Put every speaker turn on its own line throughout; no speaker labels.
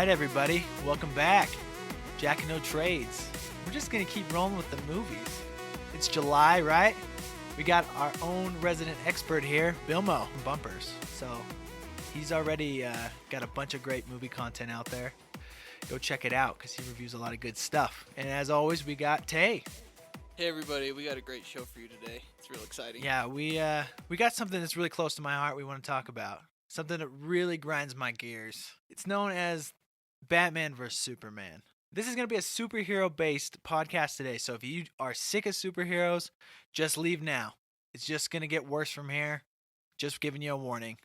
everybody. Welcome back. Jack and No Trades. We're just going to keep rolling with the movies. It's July, right? We got our own resident expert here, Bilmo from Bumpers. So he's already got a bunch of great movie content out there. Go check it out because he reviews a lot of good stuff. And as always, we got Tay.
Hey everybody, we got a great show for you today. It's real exciting.
Yeah, we got something that's really close to my heart we want to talk about. Something that really grinds my gears. It's known as Batman vs. Superman. This is going to be a superhero-based podcast today, so if you are sick of superheroes, just leave now. It's just going to get worse from here. Just giving you a warning.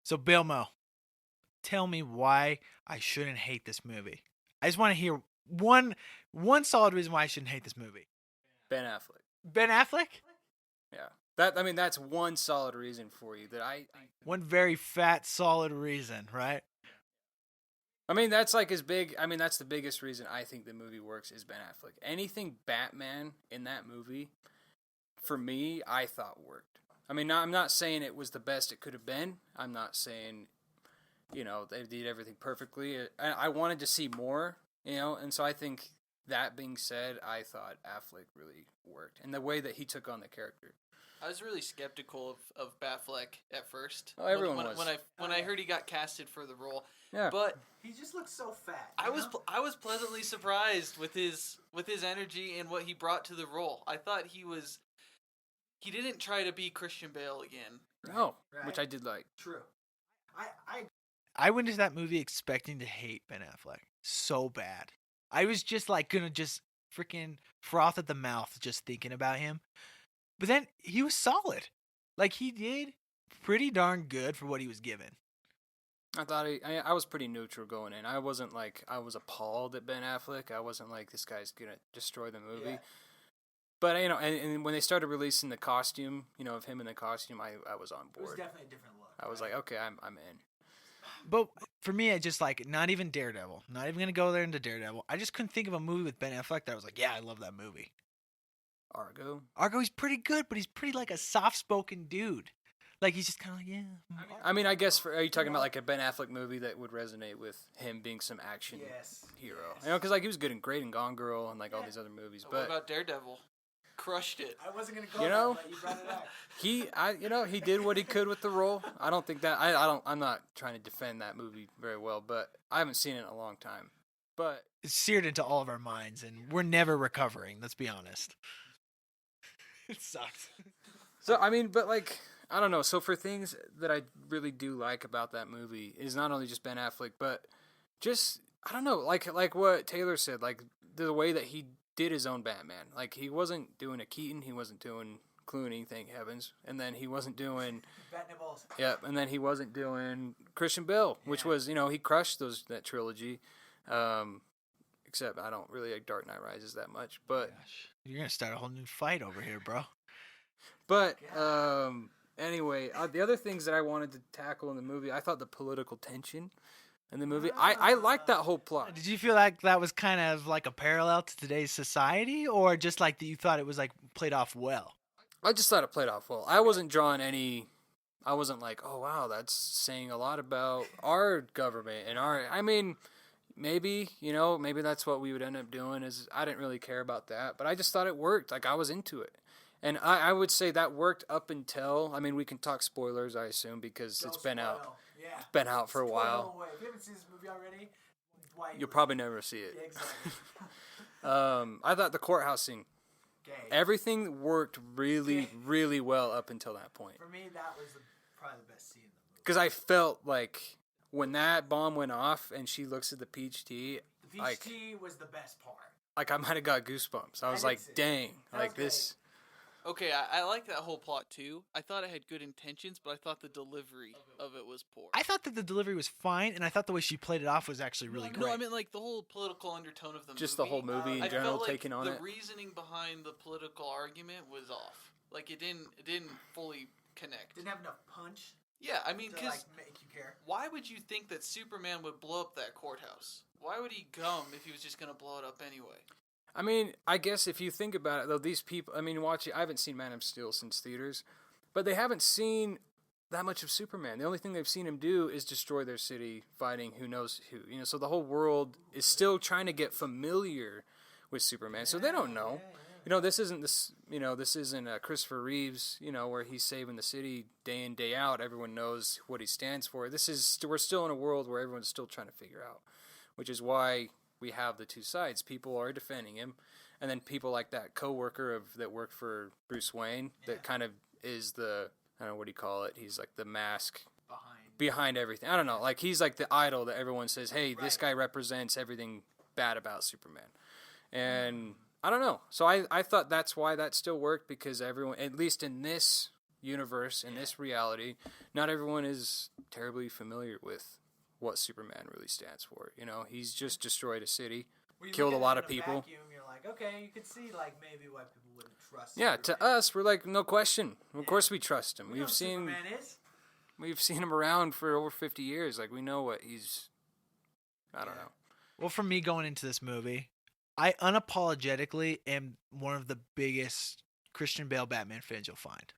So, Bilmo, tell me why I shouldn't hate this movie. I just want to hear one solid reason why I shouldn't hate this movie.
Ben Affleck.
Ben Affleck?
Yeah. That's one solid reason for you that I
One very fat, solid reason, right?
that's like as big. That's the biggest reason I think the movie works is Ben Affleck. Anything Batman in that movie, for me, I thought worked. I'm not saying it was the best it could have been. I'm not saying, they did everything perfectly. I wanted to see more, and so I think that being said, I thought Affleck really worked. And the way that he took on the character.
I was really skeptical of Batfleck at first.
Oh, everyone was.
When I heard he got casted for the role.
Yeah.
But
He just looks so fat.
I was pleasantly surprised with his energy and what he brought to the role. I thought he didn't try to be Christian Bale again.
No,
Right.
which I did like.
True. I went into that movie expecting to hate Ben Affleck so bad. I was just gonna just freaking froth at the mouth just thinking about him. But then he was solid. He did pretty darn good for what he was given.
I thought I was pretty neutral going in. I wasn't I was appalled at Ben Affleck. I wasn't like, this guy's gonna destroy the movie.
Yeah.
But and when they started releasing the costume, of him in the costume, I was on board.
It was definitely a different look.
I was like, okay, I'm in.
But for me, I just not even Daredevil. Not even gonna go there into Daredevil. I just couldn't think of a movie with Ben Affleck that I was like, yeah, I love that movie.
Argo,
he's pretty good, but he's pretty a soft-spoken dude. He's just kind of yeah.
I guess are you talking about a Ben Affleck movie that would resonate with him being some action hero?
Yes.
Because he was good and great in Gone Girl and all these other movies.
What
But
about Daredevil? Crushed it.
I wasn't gonna go
there,
but you brought it up.
he did what he could with the role. I don't think that I'm not trying to defend that movie very well, but I haven't seen it in a long time. But
It's seared into all of our minds, and we're never recovering. Let's be honest. It sucks.
so but I don't know. So for things that I really do like about that movie is not only just Ben Affleck, but just I don't know, like what Taylor said, the way that he did his own Batman. He wasn't doing a Keaton, he wasn't doing Clooney, thank heavens, and then he wasn't doing
Bat-Nibbles.
yeah, and then he wasn't doing Christian Bale, which was he crushed that trilogy. Except I don't really like Dark Knight Rises that much, but
Gosh, you're gonna start a whole new fight over here, bro.
But anyway, the other things that I wanted to tackle in the movie, I thought the political tension in the movie, I liked that whole plot.
Did you feel like that was kind of a parallel to today's society, or just that you thought it was played off well?
I just thought it played off well. I wasn't drawing any. I wasn't like, oh wow, that's saying a lot about our government and our. Maybe maybe that's what we would end up doing. Is I didn't really care about that, but I just thought it worked. I was into it. And I would say that worked up until, we can talk spoilers, I assume, because it's been out.
Yeah.
It's been out for a while.
If you haven't seen this movie already,
You'll probably never see it.
Yeah, exactly.
I thought the courthouse scene,
Okay.
everything worked really, really well up until that point.
For me, that was probably the best scene in the movie.
Because I felt like when that bomb went off and she looks at the peach tea,
The peach tea was the best part.
I might have got goosebumps. I was
did
like,
too.
dang,
That was
this.
Okay, I like that whole plot too. I thought it had good intentions, but I thought the delivery of it was poor.
I thought that the delivery was fine, and I thought the way she played it off was actually really great.
No, I mean the whole political undertone of the movie.
Just the whole movie in
I
general
felt like
taking on
the
it.
reasoning behind the political argument was off. It didn't fully connect.
Didn't have enough punch
Yeah, because
make you care.
why would you think that Superman would blow up that courthouse? Why would he come if he was just going to blow it up anyway?
I guess if you think about it, though, these people, I haven't seen Man of Steel since theaters, but they haven't seen that much of Superman. The only thing they've seen him do is destroy their city, fighting who knows who. So the whole world is still trying to get familiar with Superman. So they don't know. This isn't Christopher Reeves, where he's saving the city day in, day out. Everyone knows what he stands for. We're still in a world where everyone's still trying to figure out, which is why we have the two sides. People are defending him, and then people like that coworker that worked for Bruce Wayne that kind of is the, I don't know, what do you call it? He's like the mask behind everything. I don't know. Like, he's like the idol that everyone says, hey, this guy represents everything bad about Superman. And I don't know. So I thought that's why that still worked, because everyone, at least in this universe, in this reality, not everyone is terribly familiar with what Superman really stands for. He's just destroyed a city, killed a lot of people.
Vacuum, you're like, okay, you could see like maybe why people wouldn't trust.
Yeah,
Superman.
to us, we're like, no question. Of course we trust him.
We've
seen him around for over 50 years. Like, we know what he's. I don't know.
Well, for me going into this movie, I unapologetically am one of the biggest Christian Bale Batman fans you'll find.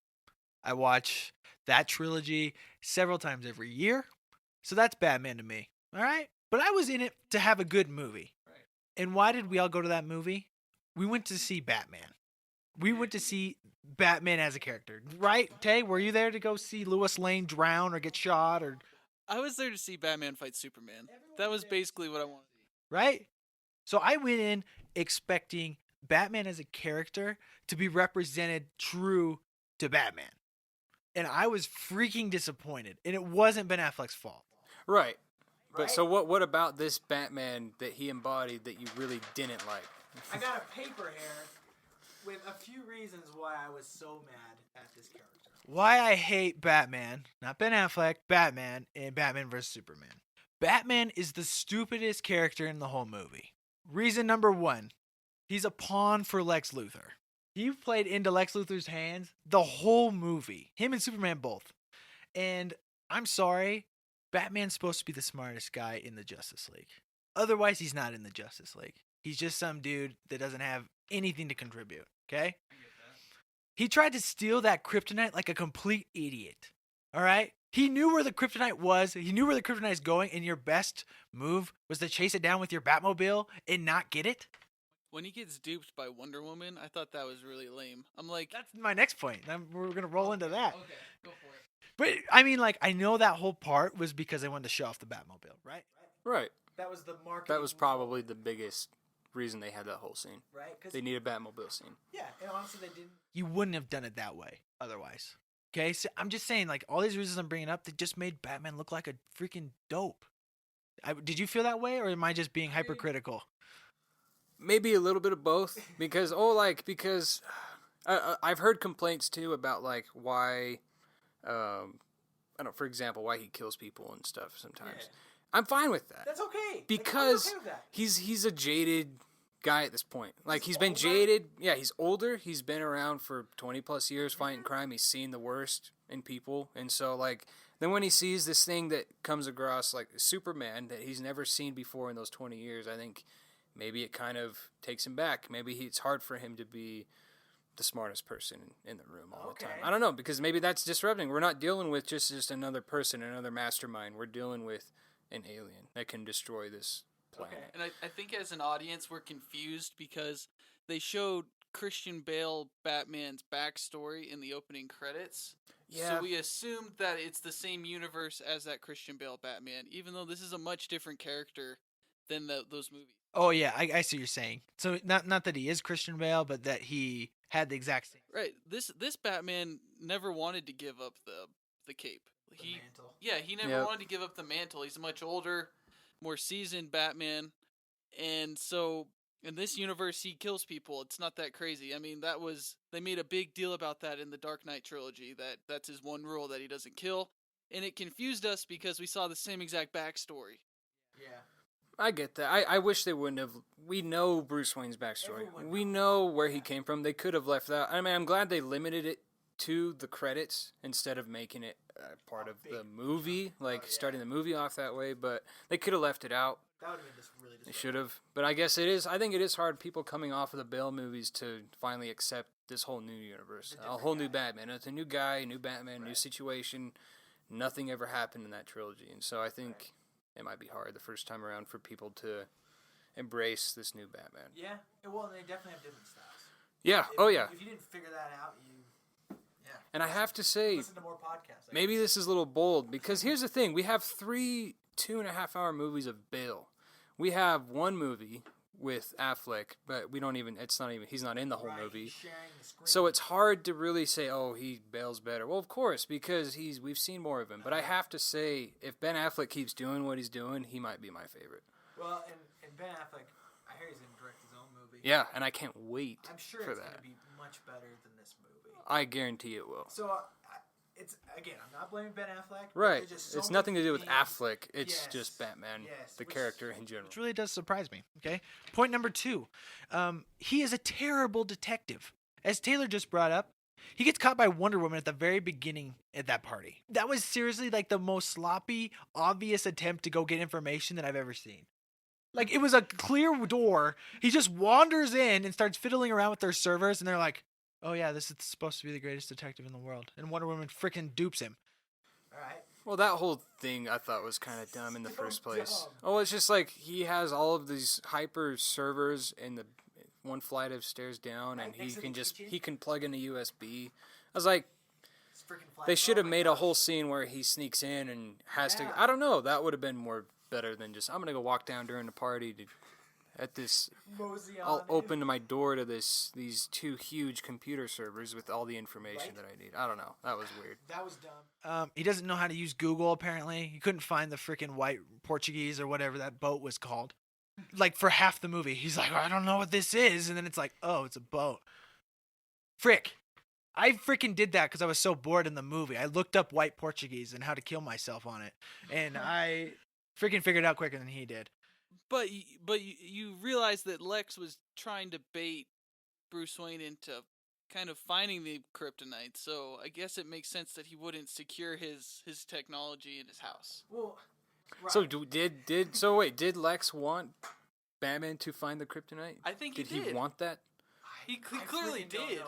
I watch that trilogy several times every year, so that's Batman to me. All right? But I was in it to have a good movie. Right. And why did we all go to that movie? We went to see Batman. We went to see Batman as a character. Right, Tay? Were you there to go see Lois Lane drown or get shot? Or?
I was there to see Batman fight Superman. That was basically what I wanted.
Right? So I went in expecting Batman as a character to be represented true to Batman. And I was freaking disappointed. And it wasn't Ben Affleck's fault.
Right. But so what about this Batman that he embodied that you really didn't like?
I got a paper here with a few reasons why I was so mad at this character. Why I hate Batman, not Ben Affleck, Batman, in Batman vs. Superman. Batman is the stupidest character in the whole movie. Reason number one, he's a pawn for Lex Luthor. He played into Lex Luthor's hands the whole movie. Him and Superman both. And I'm sorry, Batman's supposed to be the smartest guy in the Justice League. Otherwise, he's not in the Justice League. He's just some dude that doesn't have anything to contribute, okay? He tried to steal that kryptonite like a complete idiot, all right? He knew where the kryptonite was. He knew where the kryptonite is going, and your best move was to chase it down with your Batmobile and not get it?
When he gets duped by Wonder Woman, I thought that was really lame. I'm like...
That's my next point. We're going to roll into that.
Okay, go for it.
But, I mean, like, I know that whole part was because they wanted to show off the Batmobile, right?
Right.
That was the marketing.
That was probably the biggest reason they had that whole scene.
Right?
They need a Batmobile scene.
Yeah, and honestly, they didn't. You wouldn't have done it that way otherwise. Okay, so I'm just saying, like, all these reasons I'm bringing up, they just made Batman look like a freaking dope. Did you feel that way, or am I just being hypercritical?
Maybe a little bit of both, because I've heard complaints too about like why, I don't know, for example, why he kills people and stuff sometimes. Yeah. I'm fine with that.
That's okay.
Because
okay with that.
he's a jaded guy at this point. Like, he's been
older?
jaded. Yeah, he's older. He's been around for 20 plus years fighting crime. He's seen the worst in people. And so, like, then when he sees this thing that comes across, like Superman, that he's never seen before in those 20 years, I think maybe it kind of takes him back. Maybe it's hard for him to be the smartest person in the room all the time. I don't know, because maybe that's disrupting. We're not dealing with just another person, another mastermind. We're dealing with an alien that can destroy this planet.
Okay. And I think as an audience, we're confused because they showed Christian Bale Batman's backstory in the opening credits.
Yeah.
So we assumed that it's the same universe as that Christian Bale Batman, even though this is a much different character than those movies.
Oh, yeah, I see what you're saying. So not that he is Christian Bale, but that he had the exact same.
Right. This Batman never wanted to give up the cape.
Mantle.
Yeah, he never wanted to give up the mantle. He's a much older, more seasoned Batman. And so in this universe, he kills people. It's not that crazy. I mean, they made a big deal about that in the Dark Knight trilogy, that's his one rule, that he doesn't kill. And it confused us because we saw the same exact backstory.
Yeah.
I get that. I wish they wouldn't have. We know Bruce Wayne's backstory. We know where he came from. They could have left that. I mean, I'm glad they limited it to the credits instead of making it part of the movie, starting the movie off that way. But they could have left it out.
That would have been just really.
They should have. But I guess it is. I think it is hard, people coming off of the Bale movies, to finally accept this whole new universe, a whole new Batman. It's a new guy, new Batman, new situation. nothing ever happened in that trilogy, and so I think it might be hard the first time around for people to embrace this new Batman.
Yeah. Well, they definitely have different styles.
Yeah.
If you didn't figure that out,
And I have to say,
listen to more podcasts.
maybe this is a little bold, because here's the thing. We have 3 2.5-hour movies of Bale. We have one movie with Affleck, but he's not in the whole movie. So it's hard to really say, oh, Bale's better. Well, of course, because we've seen more of him. But I have to say, if Ben Affleck keeps doing what he's doing, he might be my favorite.
Well, and Ben Affleck, I hear he's going to direct his own movie.
Yeah, and I can't wait
I'm sure
for
it's
that.
going to be much better than this movie.
I guarantee it will.
So, it's, again, I'm not blaming Ben Affleck.
Right.
There's just so
It's nothing to
many
do with
things.
Affleck. It's
Yes.
just Batman, the
Which-
character in general.
Which really does surprise me. Okay. Point number 2. He is a terrible detective. As Taylor just brought up, he gets caught by Wonder Woman at the very beginning at that party. That was seriously like the most sloppy, obvious attempt to go get information that I've ever seen. Like, it was a clear door. He just wanders in and starts fiddling around with their servers, and they're like, oh yeah, this is supposed to be the greatest detective in the world. And Wonder Woman freaking dupes him. All right.
Well, that whole thing I thought was kind of dumb in the first place.
dumb.
Oh, it's just like he has all of these hyper servers in the one flight of stairs down, and
Right next to the kitchen?
he can plug in a USB. I was like,
It's freaking flat.
they should have
Oh my
made a
gosh.
whole scene where he sneaks in and has
Yeah.
to. I don't know. That would have been more better than just I'm gonna go walk down during the party at this.
Mosey on
I'll
in.
open my door to these 2 huge computer servers with all the information
Right.
that I need. I don't know. That was weird.
That was dumb. He doesn't know how to use Google, apparently. He couldn't find the freaking white Portuguese or whatever that boat was called. Like, for half the movie. He's like, I don't know what this is. And then it's like, oh, it's a boat. Frick. I freaking did that because I was so bored in the movie. I looked up white Portuguese and how to kill myself on it. And I freaking figured it out quicker than he did.
But you realize that Lex was trying to bait Bruce Wayne into kind of finding the kryptonite, so I guess it makes sense that he wouldn't secure his technology in his house.
Well,
So did Lex want Batman to find the kryptonite?
I think he
Did he
did.
want that?
He clearly did.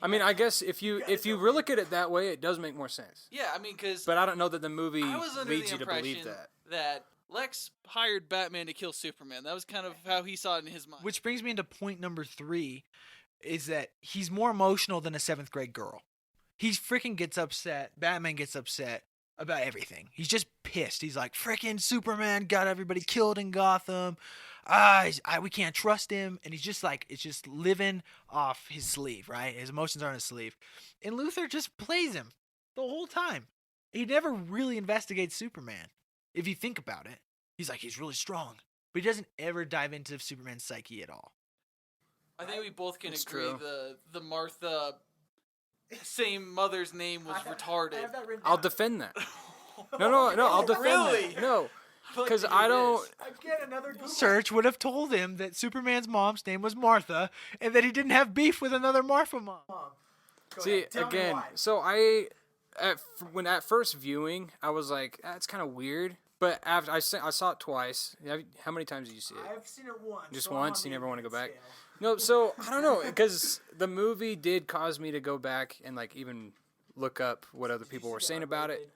I mean, I guess if you look at it that way, it does make more sense.
Yeah, I mean, because
But I don't know that the movie
I was under
leads
the
you to believe
impression
that.
Lex hired Batman to kill Superman. That was kind of how he saw it in his mind.
which brings me into point number 3, is that he's more emotional than a 7th grade girl. He freaking gets upset. Batman gets upset about everything. He's just pissed. He's like, freaking Superman got everybody killed in Gotham. We can't trust him. And he's just like, it's just living off his sleeve, right? His emotions are on his sleeve. And Luthor just plays him the whole time. He never really investigates Superman. If you think about it, he's like, he's really strong. But he doesn't ever dive into Superman's psyche at all.
I think we both can
That's
agree
true.
the Martha same mother's name was retarded.
I'll defend that. No, I'll defend
Really?
that. No, because I don't.
Again, another Google search would have told him that Superman's mom's name was Martha and that he didn't have beef with another Martha mom.
See again. So at first viewing, I was like, that's kind of weird. But after I saw it twice. How many times did you see it?
I've seen it once.
Just once? You never want to go back? No. So I don't know, because the movie did cause me to go back and like even look up what other people were saying about it.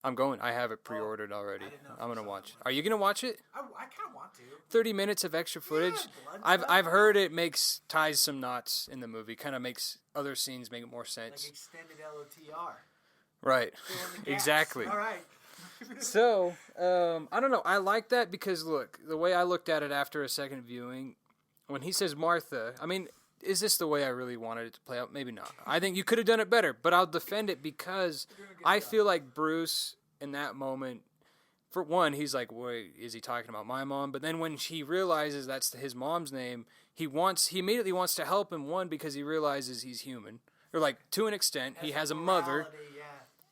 I'm going. I have it pre-ordered already.
didn't know if
I'm
you
gonna
saw
watch
it.
it. Are you gonna watch it?
I kind of want to.
30 minutes of extra footage.
blood
I've
stuff.
I've heard it ties some knots in the movie. Kind of makes other scenes make more
Like
sense.
extended LOTR.
Right.
Fill in the gaps.
Exactly.
All right.
So, I don't know. I like that because, look, the way I looked at it after a second viewing, when he says Martha, I mean, is this the way I really wanted it to play out? Maybe not. I think you could have done it better, but I'll defend it because I feel like Bruce, in that moment, for one, he's like, wait, is he talking about my mom? But then when he realizes that's his mom's name, he immediately wants to help him, one, because he realizes he's human. Or, like, to an extent, he has a mother
Morality, yeah.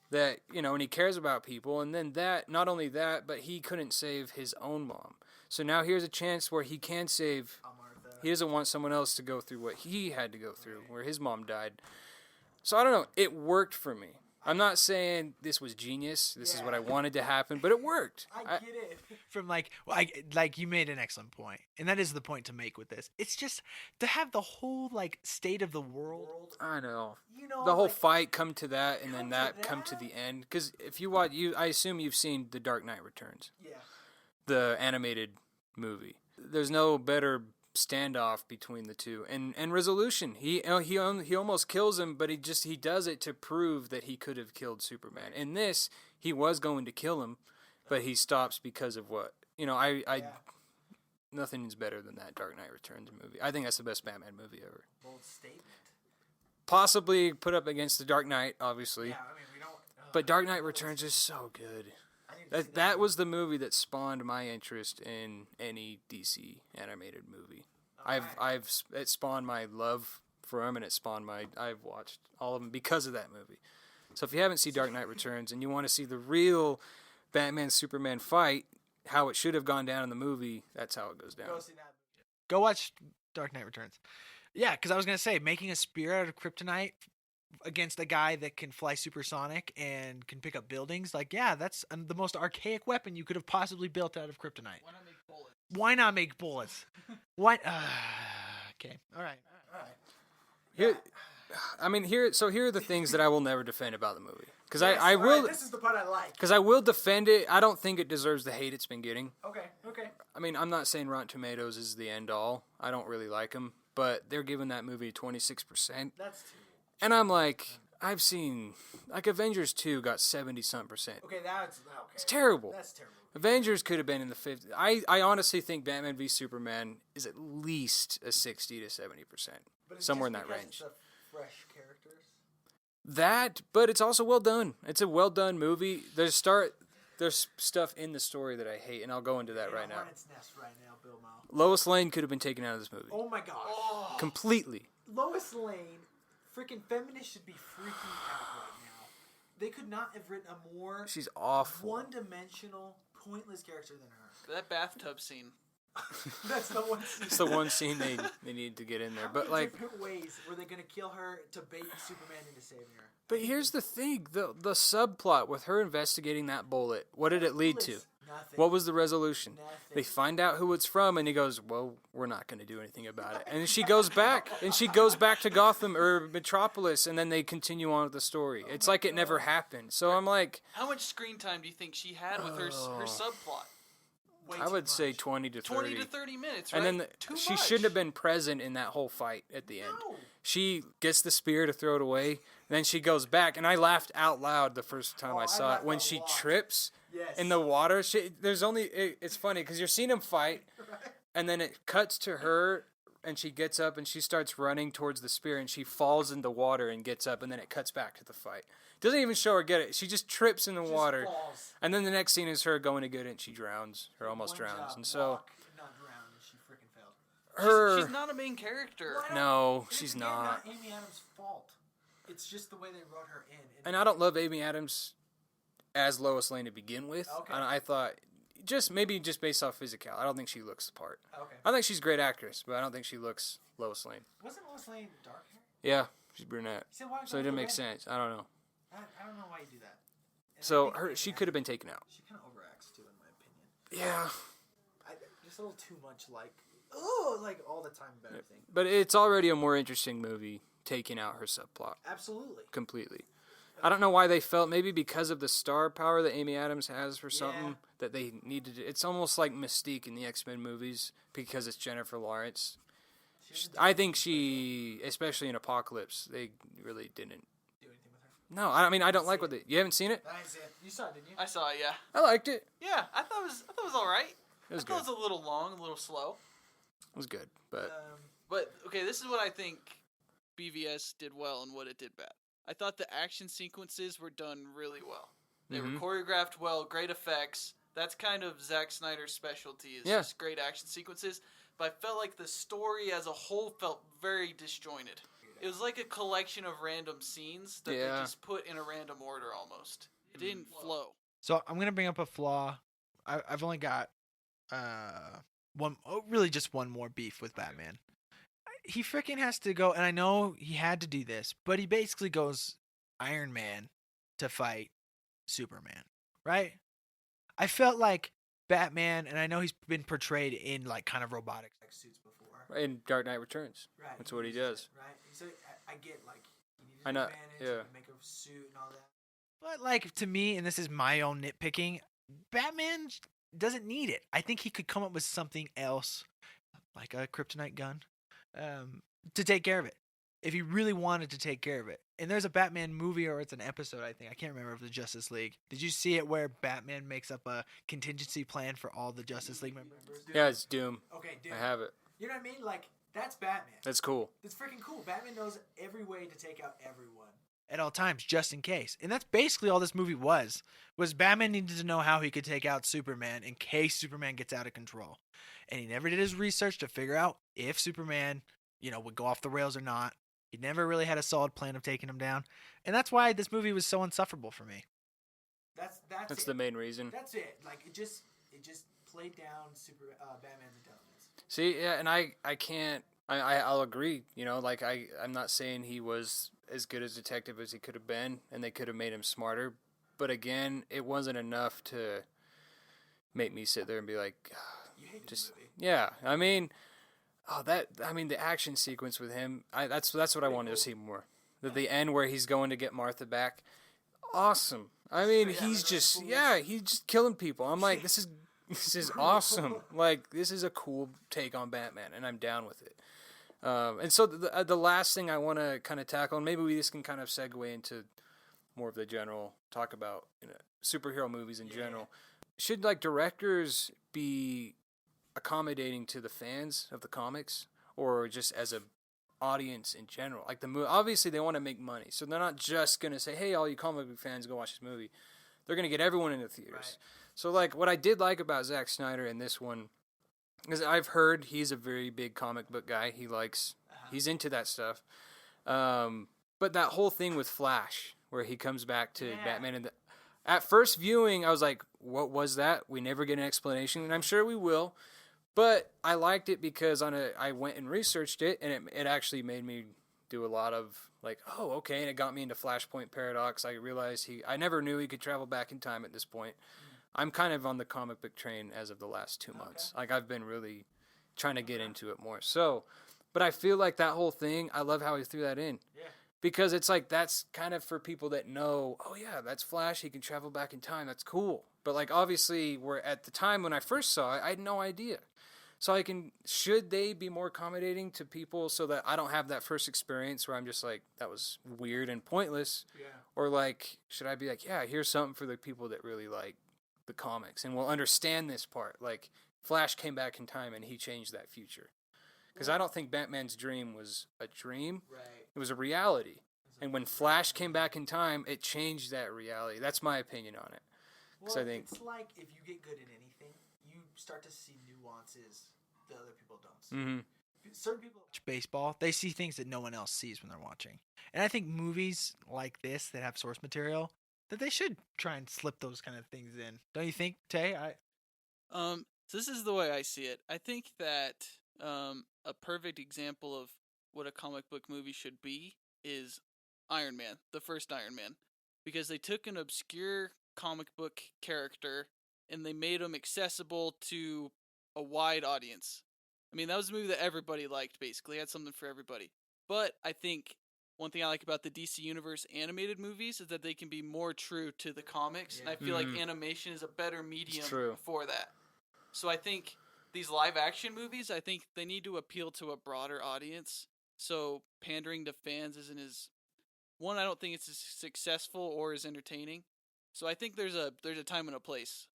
that, and he cares about people, and then not only that, but he couldn't save his own mom. So now here's a chance where he can save,
Martha.
he doesn't want someone else to go through what he had to go through, where his mom died. So I don't know, it worked for me. I'm not saying this was genius. This is what I wanted to happen, but it worked.
I get it. From like you made an excellent point, and that is the point to make with this. It's just to have the whole like state of the world.
I know.
You know,
The whole
like,
fight come to that, and then
come to
that come to
that?
the end. Because if you watch, I assume you've seen The Dark Knight Returns,
Yeah.
the animated movie. There's no better standoff between the two, and resolution. He almost kills him, but he does it to prove that he could have killed Superman. In this, he was going to kill him, but he stops because of what nothing's better than that Dark Knight Returns movie. I think that's the best Batman movie ever.
Bold statement.
Possibly put up against The Dark Knight, obviously.
Yeah, I mean we don't.
But Dark Knight Returns is so good. That was the movie that spawned my interest in any DC animated movie. It spawned my love for him, and I've watched all of them because of that movie. So if you haven't seen Dark Knight Returns and you want to see the real Batman Superman fight, how it should have gone down in the movie, that's how it goes down.
Go see that. Go watch Dark Knight Returns. Yeah, because I was gonna say making a spear out of kryptonite against a guy that can fly supersonic and can pick up buildings. Like, yeah, that's the most archaic weapon you could have possibly built out of kryptonite.
Why not make bullets?
Why not make bullets? Why? Okay. All right.
Here are the things that I will never defend about the movie. Because I will.
This is the part I like.
Because I will defend it. I don't think it deserves the hate it's been getting.
Okay.
I mean, I'm not saying Rotten Tomatoes is the end all. I don't really like them, but they're giving that movie 26%.
That's too.
And I'm like, I've seen Avengers 2 got 70-something%.
Okay, that's okay.
It's terrible.
That's terrible.
Avengers could have been in the 50s. I honestly think Batman v Superman is at least a 60 to 70%, somewhere in that range.
It's fresh characters.
But it's also well done. It's a well done movie. There's stuff in the story that I hate, and I'll go into that right now.
Hornet's Nest right now, Bill Maher.
Lois Lane could have been taken out of this movie.
Oh my gosh.
Completely.
Lois Lane, freaking feminists should be freaking out right now. They could not have written a more
She's awful.
one-dimensional, pointless character than her.
That bathtub scene.
That's the one scene.
It's the one scene they need to get in there.
How
But
many
like,
different ways were they going to kill her to bait Superman into saving her?
but here's the thing: the subplot with her investigating that bullet. What did it lead to?
Nothing.
What was the resolution?
Nothing.
They find out who it's from, and he goes, "Well, we're not going to do anything about it." And she goes back, to Gotham or Metropolis, and then they continue on with the story. It's like it never happened. So I'm like,
How much screen time do you think she had with her subplot?
Way
I
too
would say
much.
20 to 30.
20 to 30 minutes, right?
And then she
much.
shouldn't have been present in that whole fight at the end.
No.
She gets the spear to throw it away, and then she goes back, and I laughed out loud the first time I saw it when she trips
Yes.
in the water. It's funny because you're seeing him fight, and then it cuts to her, and she gets up and she starts running towards the spear, and she falls in the water and gets up, and then it cuts back to the fight. Doesn't even show her get it. She just trips in the water,
falls.
and then the next scene is her going to get it, and she drowns or almost
One
drowns,
job,
and so
walk, not drown, and she freaking failed.
her.
She's not a main character.
No,
It's
she's
again
not.
Amy Adams' fault. It's just the way they wrote her in.
And I don't love Amy Adams as Lois Lane to begin with.
Okay.
And I thought, just based off physical, I don't think she looks the part.
Okay.
I think she's a great actress, but I don't think she looks Lois Lane.
Wasn't Lois Lane dark hair?
Yeah, she's brunette.
So why
So it didn't make sense. I don't know.
I don't know why you do that. And I
So
think
she
Amy
could have been
Adams-
taken out.
She kind of overacts too, in my opinion.
Yeah,
Just a little too much, like all the time better thing.
but it's already a more interesting movie taking out her subplot
Absolutely.
completely. I don't know why they felt, maybe because of the star power that Amy Adams has for
Yeah.
something, that they needed. It's almost like Mystique in the X-Men movies because it's Jennifer Lawrence. I think she, especially in Apocalypse, they really didn't.
Do anything with her.
No, I mean I don't like what they. You haven't seen it?
That is it. You saw it, didn't you?
I saw it, yeah.
I liked it.
Yeah, I thought it was all right.
It was
I thought
good.
it was a little long, a little slow.
It was good, but
But okay, this is what I think BVS did well and what it did bad. I thought the action sequences were done really well. They were choreographed well, great effects. That's kind of Zack Snyder's specialty is
Yeah.
just great action sequences. But I felt like the story as a whole felt very disjointed. It was like a collection of random scenes that they
Yeah.
just put in a random order almost. It didn't flow.
So I'm gonna bring up a flaw. I've only got really just one more beef with Batman. He freaking has to go, and I know he had to do this, but he basically goes Iron Man to fight Superman, right? I felt like Batman, and I know he's been portrayed in like kind of robotic like suits before.
In Dark Knight Returns.
Right.
That's what he does.
Right. So I get like he needed
I know,
advantage,
yeah.
make a suit and all that. But like to me, and this is my own nitpicking, Batman doesn't need it. I think he could come up with something else, like a kryptonite gun, to take care of it. If he really wanted to take care of it. And there's a Batman movie, or it's an episode, I think. I can't remember, of the Justice League. Did you see it where Batman makes up a contingency plan for all the Justice League members?
Yeah, it's Doom.
Okay, Doom.
I have it.
You know what I mean? Like, that's Batman.
That's cool.
It's freaking cool. Batman knows every way to take out everyone. At all times, just in case. And that's basically all this movie was Batman needed to know how he could take out Superman in case Superman gets out of control. And he never did his research to figure out if Superman, would go off the rails or not. He never really had a solid plan of taking him down. And that's why this movie was so insufferable for me. That's
the main reason.
That's it. Like, it just played down Batman's intelligence.
See, yeah, and I can't... I'll agree, like I'm not saying he was as good as detective as he could have been, and they could have made him smarter, but again, it wasn't enough to make me sit there and be like,
you hate
just
this movie.
Yeah, the action sequence with him, that's what I wanted to see more. The end where he's going to get Martha back, awesome. I mean, he's just killing people. I'm like, this is awesome. Like, this is a cool take on Batman, and I'm down with it. And so the last thing I want to kind of tackle, and maybe we just can kind of segue into more of the general talk about superhero movies in general. Should like directors be accommodating to the fans of the comics, or just as a audience in general? Like the movie, obviously they want to make money, so they're not just gonna say, "Hey, all you comic book fans, go watch this movie." They're gonna get everyone in the theaters.
Right. So
like what I did like about Zack Snyder in this one, because I've heard he's a very big comic book guy. He's into that stuff. But that whole thing with Flash, where he comes back to Batman, and at first viewing, I was like, "What was that?" We never get an explanation, and I'm sure we will. But I liked it because I went and researched it, and it actually made me do a lot of like, oh, okay, and it got me into Flashpoint Paradox. I realized I never knew he could travel back in time at this point. I'm kind of on the comic book train as of the last 2 months. Like, I've been really trying to get into it more. So, but I feel like that whole thing, I love how he threw that in.
Yeah.
Because it's like, that's kind of for people that know, oh yeah, that's Flash, he can travel back in time, that's cool. But like, obviously, at the time when I first saw it, I had no idea. So should they be more accommodating to people so that I don't have that first experience where I'm just like, that was weird and pointless?
Yeah.
Or like, should I be like, yeah, here's something for the people that really like the comics and will understand this part? Like, Flash came back in time and he changed that future. Because I don't think Batman's dream was a dream.
Right.
It was a reality. And when Flash came back in time, it changed that reality. That's my opinion on it.
Well,
I think
it's like if you get good at anything, you start to see nuances that other people don't see.
Mm-hmm.
Certain people watch baseball, they see things that no one else sees when they're watching. And I think movies like this that have source material, that they should try and slip those kind of things in. Don't you think, Tay?
So this is the way I see it. I think that a perfect example of what a comic book movie should be is Iron Man, the first Iron Man. Because they took an obscure comic book character and they made him accessible to a wide audience. I mean, that was a movie that everybody liked, basically. It had something for everybody. But I think one thing I like about the DC Universe animated movies is that they can be more true to the comics. And I feel like animation is a better medium for that. So I think these live action movies, I think they need to appeal to a broader audience. So pandering to fans isn't as... One, I don't think it's as successful or as entertaining. So I think there's a time and a place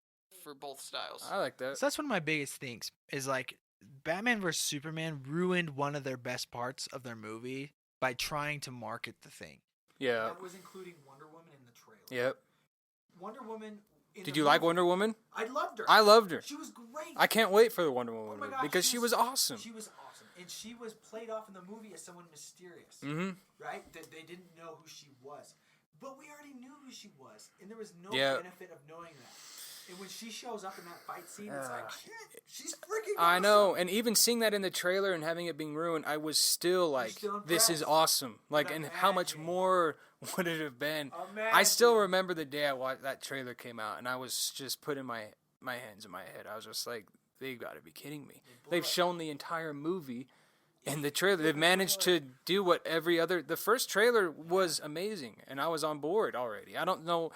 for both styles.
I like that.
So that's one of my biggest things is like Batman vs Superman ruined one of their best parts of their movie by trying to market the thing.
Yeah.
That was including Wonder Woman in the trailer.
Yep.
Wonder Woman.
Did you like Wonder Woman?
I loved her.
I loved her.
She was great.
I can't wait for the Wonder Woman movie
gosh,
because she was awesome.
She was awesome, and she was played off in the movie as someone mysterious.
Mm-hmm.
Right? That they didn't know who she was. But we already knew who she was, and there was no
Yeah.
benefit of knowing that. And when she shows up in that fight scene, it's like, shit, she's freaking
I
awesome.
know, and even seeing that in the trailer and having it being ruined, I was still like,
still
this is
impressed.
awesome. Like, and how much
Imagine.
more would it have been? I still remember the day I watched that trailer came out, and I was just putting my hands in my head. I was just like, they've got to be kidding me. They've shown the entire movie in the trailer. They've managed to do what the first trailer was amazing, and I was on board already. I don't know.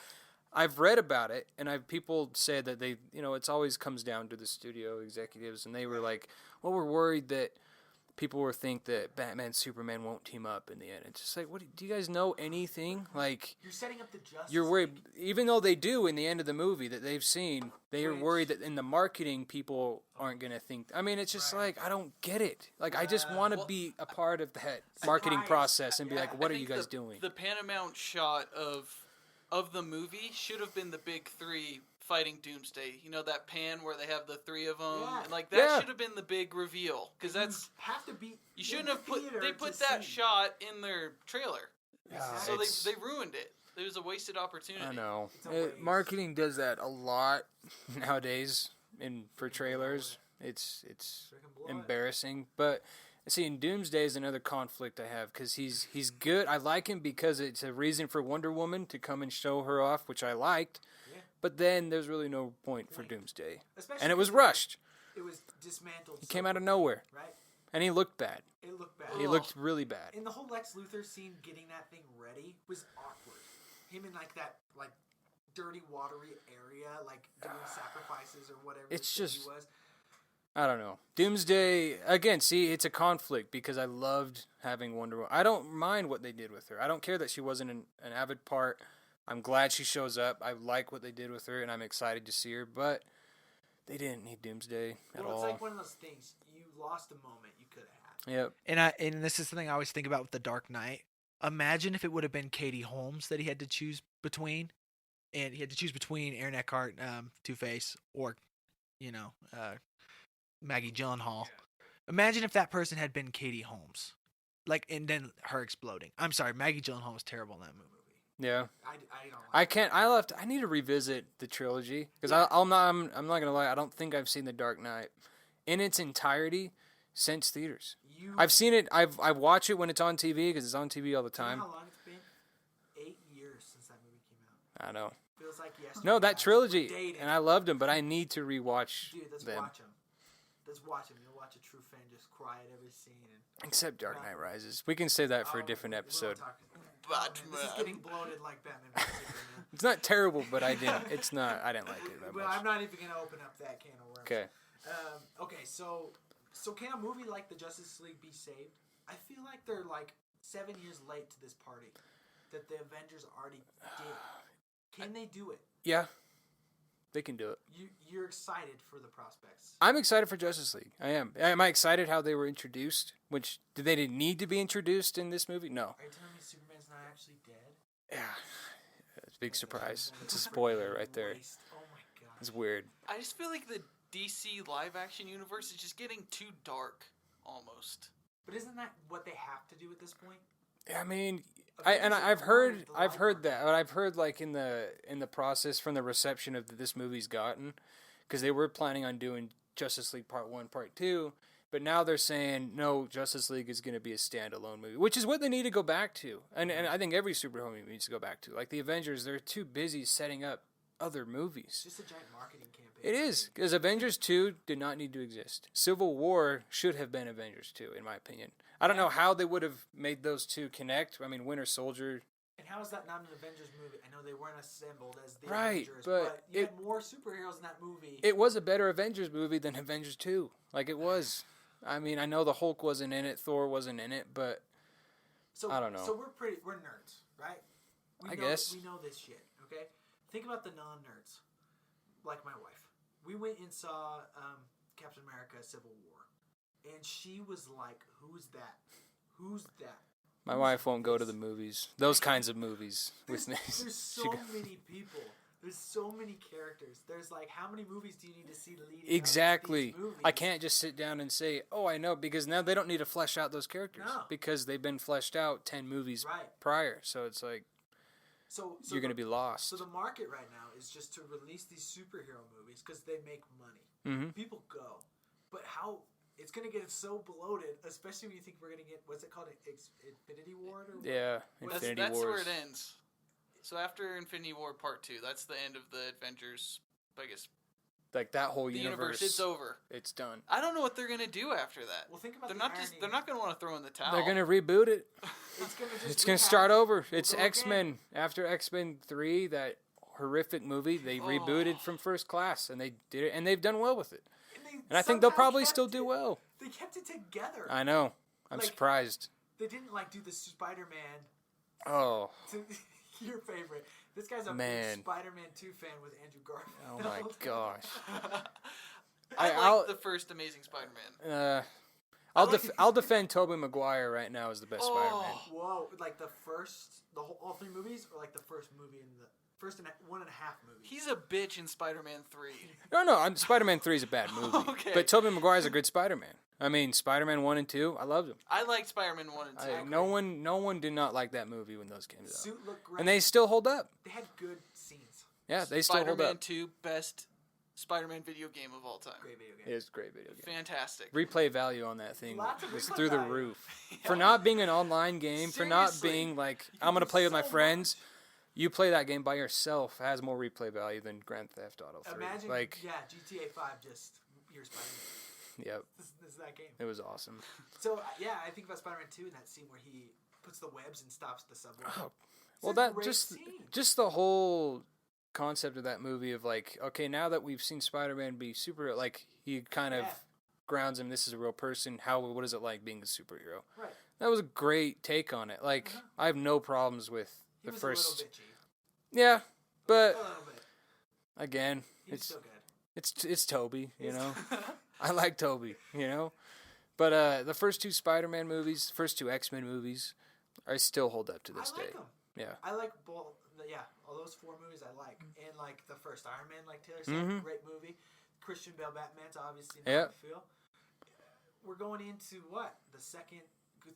I've read about it, and people said that they, it's always comes down to the studio executives, and they were like, well, we're worried that people will think that Batman and Superman won't team up in the end. It's just like, do you guys know anything? Like,
you're setting up the Justice
you're worried,
League.
even though they do in the end of the movie that they've seen, they are worried that in the marketing people aren't going to think. I mean, it's just like, I don't get it. Like, I just want to be a part of that marketing process and be like, what are you guys doing?
The Paramount shot of the movie should have been the big three fighting Doomsday. You know, that pan where they have the three of them, and like that should have been the big reveal, because that's
have to be.
You shouldn't have put that shot in their trailer, so they ruined it. It was a wasted opportunity.
I know. Marketing does that a lot nowadays for trailers. It's embarrassing, but. See, in Doomsday is another conflict I have, because he's good. I like him because it's a reason for Wonder Woman to come and show her off, which I liked. Yeah. But then there's really no point for Doomsday. And it was rushed.
It was dismantled.
He came out of nowhere.
Right.
And he looked bad.
It looked bad.
He looked really bad.
And the whole Lex Luthor scene getting that thing ready was awkward. Him in that dirty, watery area, doing sacrifices or whatever he was.
I don't know. Doomsday, again, see, it's a conflict because I loved having Wonder Woman. I don't mind what they did with her. I don't care that she wasn't an avid part. I'm glad she shows up. I like what they did with her, and I'm excited to see her, but they didn't need Doomsday at all.
It's like one of those things. You lost a moment you could have had.
Yep.
And this is something I always think about with The Dark Knight. Imagine if it would have been Katie Holmes that he had to choose between, and he had to choose between Aaron Eckhart, Two-Face, or, Maggie Gyllenhaal. Imagine if that person had been Katie Holmes, and then her exploding. I'm sorry, Maggie Gyllenhaal was terrible in that movie.
Yeah,
I don't. Like
I can't. I need to revisit the trilogy because I'm not gonna lie. I don't think I've seen The Dark Knight in its entirety since theaters. I've seen it. I've watched it when it's on TV because it's on TV all the time.
You know how long it's been? 8 years since that movie came out.
I know.
Feels like yesterday.
No, that trilogy, and I loved them, but I need to rewatch
them. Dude, let's watch them. Let's watch them. You'll watch a true fan just cry at every scene.
Except Dark Knight Rises. We can save that for a different episode.
Batman.
This is getting bloated like Batman v Superman.
It's not terrible, but I didn't like it that much.
I'm not even gonna open up that can of worms.
Okay.
Okay. So can a movie like the Justice League be saved? I feel like they're 7 years late to this party that the Avengers already did. Can they do it?
Yeah. They can do it.
You're excited for the prospects.
I'm excited for Justice League. I am. Am I excited how they were introduced? Which, did they need to be introduced in this movie? No.
Are you telling me Superman's not actually dead?
Yeah. It's a big surprise. It's a spoiler right there.
Oh my god.
It's weird.
I just feel like the DC live action universe is just getting too dark, almost.
But isn't that what they have to do at this point?
I mean, I've heard that, but I've heard in the process from the reception of this movie's gotten, because they were planning on doing Justice League Part 1, Part 2, but now they're saying no, Justice League is going to be a standalone movie, which is what they need to go back to, and I think every superhero movie needs to go back to. Like the Avengers, they're too busy setting up other movies.
It's just a giant marketing campaign.
It is, because Avengers 2 did not need to exist. Civil War should have been Avengers 2, in my opinion. I don't know how they would have made those two connect. I mean, Winter Soldier.
And how is that not an Avengers movie? I know they weren't assembled as the
Avengers,
but you had more superheroes in that movie.
It was a better Avengers movie than Avengers 2. It was. I mean, I know the Hulk wasn't in it, Thor wasn't in it, but I don't know.
So we're nerds, right?
I guess.
We know this shit, okay? Think about the non-nerds, like my wife. We went and saw Captain America: Civil War, and she was like, "Who's that? Who's that?"
My wife won't go to the movies. Those kinds of movies with me.
There's so many people. There's so many characters. There's how many movies do you need to see leading
exactly.
Up to these movies?
I can't just sit down and say, "Oh, I know," because now they don't need to flesh out those characters because they've been fleshed out 10 movies prior. So it's like.
So
you're going to be lost.
So the market right now is just to release these superhero movies because they make money.
Mm-hmm.
People go, but how it's going to get so bloated, especially when you think we're going to get what's it called, Infinity War? Or
Yeah,
what?
Infinity
That's
Wars.
where it ends. So after Infinity War Part 2, that's the end of the Avengers. I guess
Like that whole
the
universe.
It's over.
It's done.
I don't know what they're gonna do after that.
Well, think about
They're
the
not
irony.
just. They're not gonna want to throw in the towel.
They're going to reboot it.
It's going to just.
It's going to start over. It's X-Men. After X-Men 3, that horrific movie, they rebooted from First Class, and they did it, and they've done well with it. And I think they'll probably still do well.
They kept it together.
I know. I'm
Like,
surprised.
They didn't do the Spider-Man.
Oh,
Your favorite. This guy's a
Man.
big Spider-Man 2 fan with Andrew Garfield.
oh my gosh.
I
I'll-
like the first Amazing Spider-Man.
I'll defend Tobey Maguire right now as the best Spider-Man.
Whoa! Like all three movies, or like the first movie in the first and 1.5 movies.
He's a bitch in Spider-Man 3.
No, Spider-Man 3 is a bad movie.
Okay.
But Tobey Maguire's a good Spider-Man. I mean, Spider-Man 1 and 2, I loved them.
I liked Spider-Man 1 and 2.
No one did not like that movie when those came out.
Suit looked great.
And they still hold up.
They had good scenes.
Yeah, they still hold
Spider-Man
up.
2, best Spider-Man video game of all time.
Great video game.
It is a great video game.
Fantastic.
Replay value on that thing
Lots of
was
replay
through the
value.
roof. For not being an online game, for not
Seriously.
being like,
You can
I'm going to
do
play with my
so
friends. You play that game by yourself has more replay value than Grand Theft Auto 3.
Imagine,
Like,
GTA 5 just your Spider-Man.
yep,
This is that game.
it was awesome.
So I think about Spider-Man 2 in that scene where he puts the webs and stops the subway.
Oh,
It's
well,
a
that
great
just
scene.
just the whole concept of that movie of like, okay, now that we've seen Spider-Man be super, like he kind of
Yeah.
grounds him. This is a real person. What is it like being a superhero?
Right.
That was a great take on it. Like, I have no problems with
He
the
was
first.
a little bitchy.
Yeah, but
A little bit.
again,
He's
it's
still good.
it's Toby, you know. I like Toby, you know. But the first two Spider-Man movies, first two X-Men movies, I still hold up to this
I like
day.
him.
Yeah.
I like both. Yeah, all those 4 movies I like, and like the first Iron Man, like Taylor said,
Mhm.
great movie. Christian Bale Batman's obviously
Yeah.
not the feel. We're going into what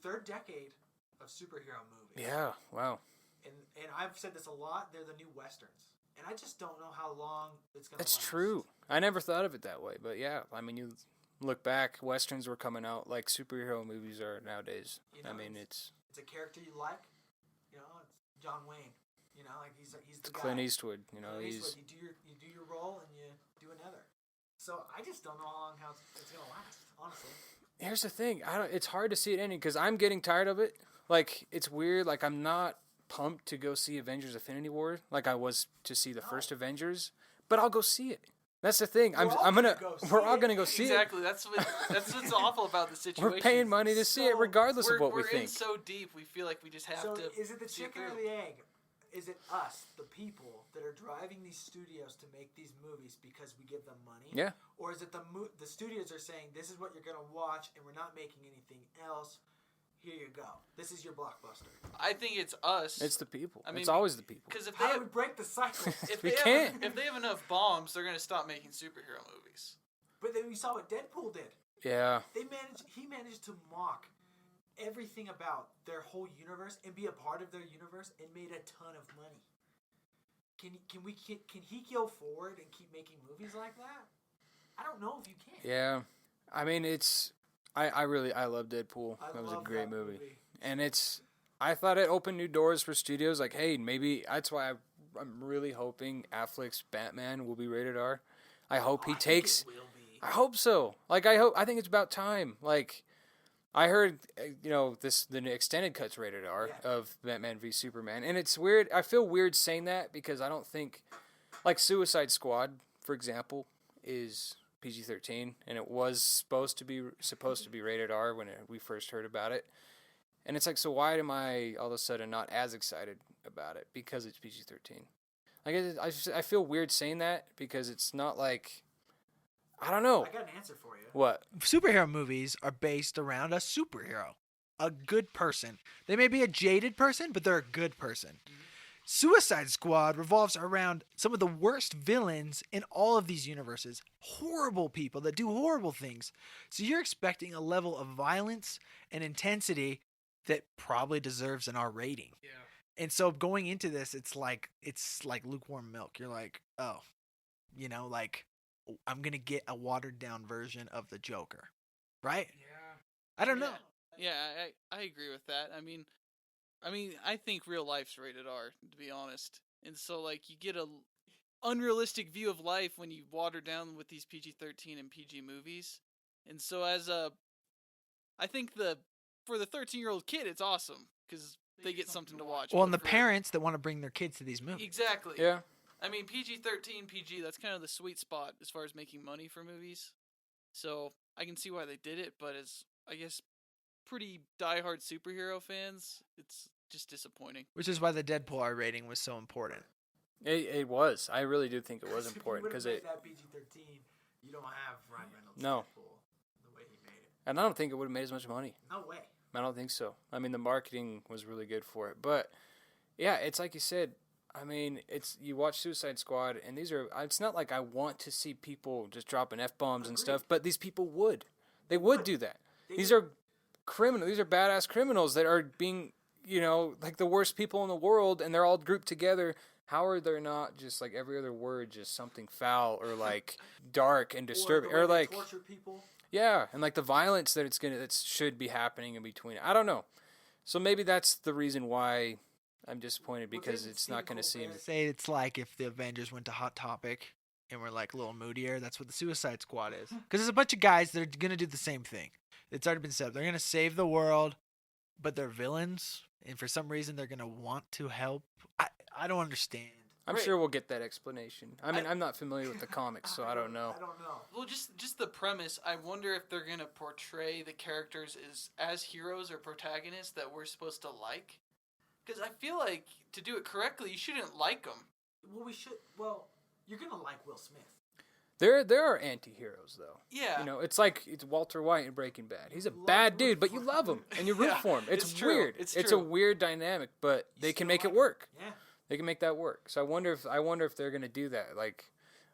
third decade of superhero movies.
Yeah. Wow.
And I've said this a lot. They're the new westerns, and I just don't know how long it's gonna.
That's
last.
true. I never thought of it that way, but yeah. I mean, you look back, westerns were coming out like superhero movies are nowadays.
You know,
I mean, it's
It's a character you like. You know, it's John Wayne. You know, like he's the guy.
Clint Eastwood. You know,
Clint
he's
Eastwood, you do your role and you do another. So I just don't know how long it's gonna last. Honestly.
here's the thing. It's hard to see it ending because I'm getting tired of it. Like, it's weird. Like, I'm not pumped to go see Avengers: Infinity War like I was to see the first Avengers, but I'll go see it. That's the thing.
We're all gonna go see
We're all
it.
gonna go see
Exactly. That's what's awful about the
it.
situation.
We're paying money to see it,
So,
regardless of what we
We're
think.
in so deep. We feel like we just have
So
to.
is it the
see
chicken or
through.
the egg? Is it us, the people, that are driving these studios to make these movies because we give them money?
Yeah.
Or is it the studios are saying, this is what you're gonna watch, and we're not making anything else? Here you go. This is your blockbuster.
I think it's us.
It's the people.
I mean,
it's always the people.
Because if they
How do
have,
we break the cycle?
if
We
they
can't.
have, if they have enough bombs, they're gonna stop making superhero movies.
But then we saw what Deadpool did.
Yeah.
He managed to mock everything about their whole universe and be a part of their universe and made a ton of money. Can he go forward and keep making movies like that? I don't know if you can.
Yeah. I mean, it's. I love Deadpool.
I
That was a
love
great
that
movie. And I thought it opened new doors for studios. Like, hey, maybe that's why I'm really hoping Affleck's Batman will be rated R. I hope he takes.
It will be.
I hope so. Like, I think it's about time. Like, I heard, the extended cut's rated R
Yeah.
of Batman v Superman, and it's weird. I feel weird saying that because I don't think, like, Suicide Squad, for example, is PG-13, and it was supposed to be rated R when we first heard about it. And it's like, so why am I all of a sudden not as excited about it because it's PG-13? Like, I feel weird saying that because it's not like, I don't know.
I got an answer for you.
What?
Superhero movies are based around a superhero, a good person. They may be a jaded person, but they're a good person. Suicide Squad revolves around some of the worst villains in all of these universes. Horrible people that do horrible things. So you're expecting a level of violence and intensity that probably deserves an R rating.
Yeah.
And so going into this, it's like lukewarm milk. You're like, oh, like I'm gonna get a watered down version of the Joker, right?
Yeah.
I don't know.
Yeah, I agree with that. I think real life's rated R, to be honest. And so like you get a unrealistic view of life when you water down with these PG-13 and PG movies. And so I think for the 13-year-old kid it's awesome cuz they get something to watch.
Well, and
But
the parents that want to bring their kids to these movies.
Exactly.
Yeah.
I mean, PG-13, PG, that's kind of the sweet spot as far as making money for movies. So I can see why they did it, but as, I guess, pretty diehard superhero fans, it's just disappointing.
Which is why the Deadpool R rating was so important.
It was. I really do think it was important because
that PG-13, you don't have Ryan Reynolds
No.
Deadpool the way he made it.
and I don't think it would have made as much money.
No way.
I don't think so. I mean, the marketing was really good for it, but yeah, it's like you said. I mean, it's you watch Suicide Squad, and these are. It's not like I want to see people just dropping f-bombs and stuff, but these people would. They would do that. These are criminals. These are badass criminals that are being, like the worst people in the world, and they're all grouped together. How are there not just like every other word, just something foul or like dark and disturbing, or like
torture people.
Yeah, and like the violence that should be happening in between. I don't know. So maybe that's the reason why I'm disappointed because it's not going to seem.
Say it's like if the Avengers went to Hot Topic and were like a little moodier. That's what the Suicide Squad is. Because there's a bunch of guys that are going to do the same thing. It's already been said. They're going to save the world, but they're villains, and for some reason they're going to want to help. I don't understand.
I'm sure we'll get that explanation. I mean, I'm not familiar with the comics, so I don't know.
I don't know.
Well, just the premise, I wonder if they're going to portray the characters as heroes or protagonists that we're supposed to like. Because I feel like to do it correctly, you shouldn't like them.
Well, you're going to like Will Smith.
There are anti-heroes though.
Yeah.
It's like it's Walter White in Breaking Bad. He's a bad dude, but you love him and you root for him. It's
true.
weird.
It's
a
true.
weird dynamic, but they can make it work.
Yeah.
They can make that work. So I wonder if they're gonna do that. Like,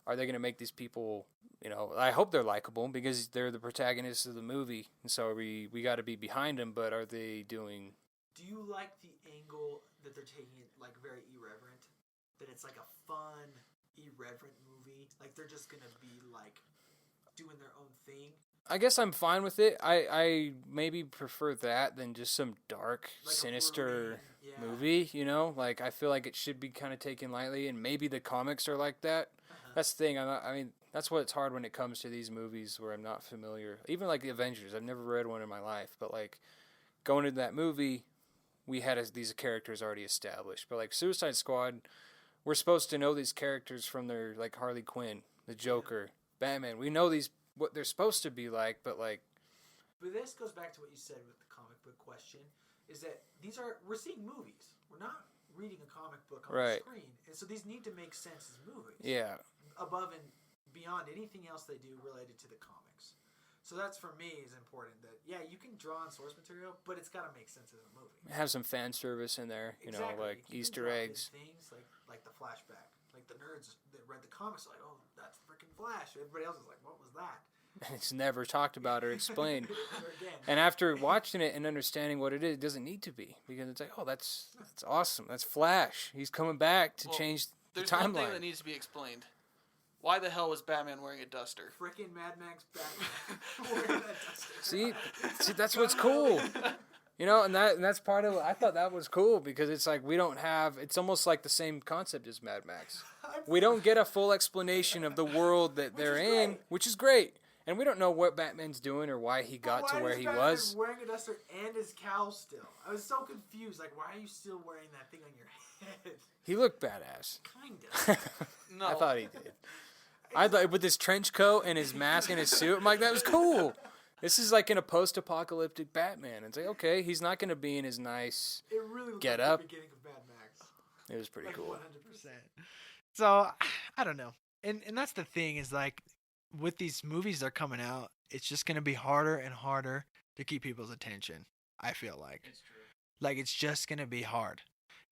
are they gonna make these people? I hope they're likable because they're the protagonists of the movie, and so we got to be behind them. But are they doing?
Do you like the angle that they're taking it like very irreverent? That it's like a fun, irreverent movie. Like they're just gonna be like doing their own thing.
I guess I'm fine with it. I maybe prefer that than just some dark,
Like
sinister movie, Like, I feel like it should be kind of taken lightly, and maybe the comics are like that. That's the thing. That's what it's hard when it comes to these movies where I'm not familiar. Even like the Avengers, I've never read one in my life, but like going into that movie, we had these characters already established. But like Suicide Squad, we're supposed to know these characters from their like Harley Quinn, the Joker, Batman. We know what they're supposed to be like, but like.
But this goes back to what you said with the comic book question, is that we're seeing movies. We're not reading a comic book on the screen. And so these need to make sense as movies.
Yeah.
Above and beyond anything else they do related to the comics. So that's, for me, is important that, you can draw on source material, but it's got to make sense as a movie.
Have some fan service in there, like
You can
Easter
drop
eggs.
Things like the flashback. Like the nerds that read the comics are like, oh, that's freaking Flash. Everybody else is like, what was that?
It's never talked about or explained.
Again.
And after watching it and understanding what it is, it doesn't need to be. Because it's like, oh, that's awesome. That's Flash. He's coming back to change the
There's
timeline.
one thing that needs to be explained. Why the hell was Batman wearing a duster?
Freaking Mad Max Batman wearing that duster.
See, that's what's cool. And that's part of it. I thought that was cool because it's like we don't have. It's almost like the same concept as Mad Max. We don't get a full explanation of the world that they're in, which is great. And we don't know what Batman's doing or why he got to where he was.
Wearing a duster and his cowl still. I was so confused. Like, why are you still wearing that thing on your head?
He looked badass.
Kinda.
No.
I thought he did. I thought with his trench coat and his mask and his suit, I'm like, that was cool. This is like in a post-apocalyptic Batman. It's like, okay, he's not going to be in his nice
It really looked
get
like
up.
the beginning of Mad Max.
It was pretty cool.
100%. So, I don't know. And that's the thing is like, with these movies that are coming out, it's just going to be harder and harder to keep people's attention, I feel like.
It's true.
Like, it's just going to be hard.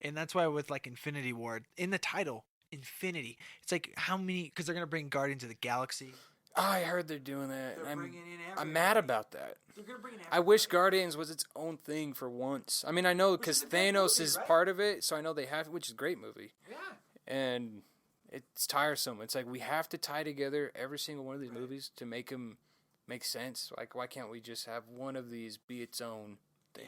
And that's why with, like, Infinity War, in the title, Infinity, it's like, how many, because they're going to bring Guardians of the Galaxy.
I heard they're doing that.
They're bringing in everybody.
I'm mad about that.
They're gonna bring in
I wish
everybody.
Guardians was its own thing for once. I mean, I know
Which
because
is a great
Thanos
movie,
is
right?
part of it, so I know they have, which is a great movie.
Yeah.
And it's tiresome. It's like we have to tie together every single one of these movies to make them make sense. Like, why can't we just have one of these be its own thing?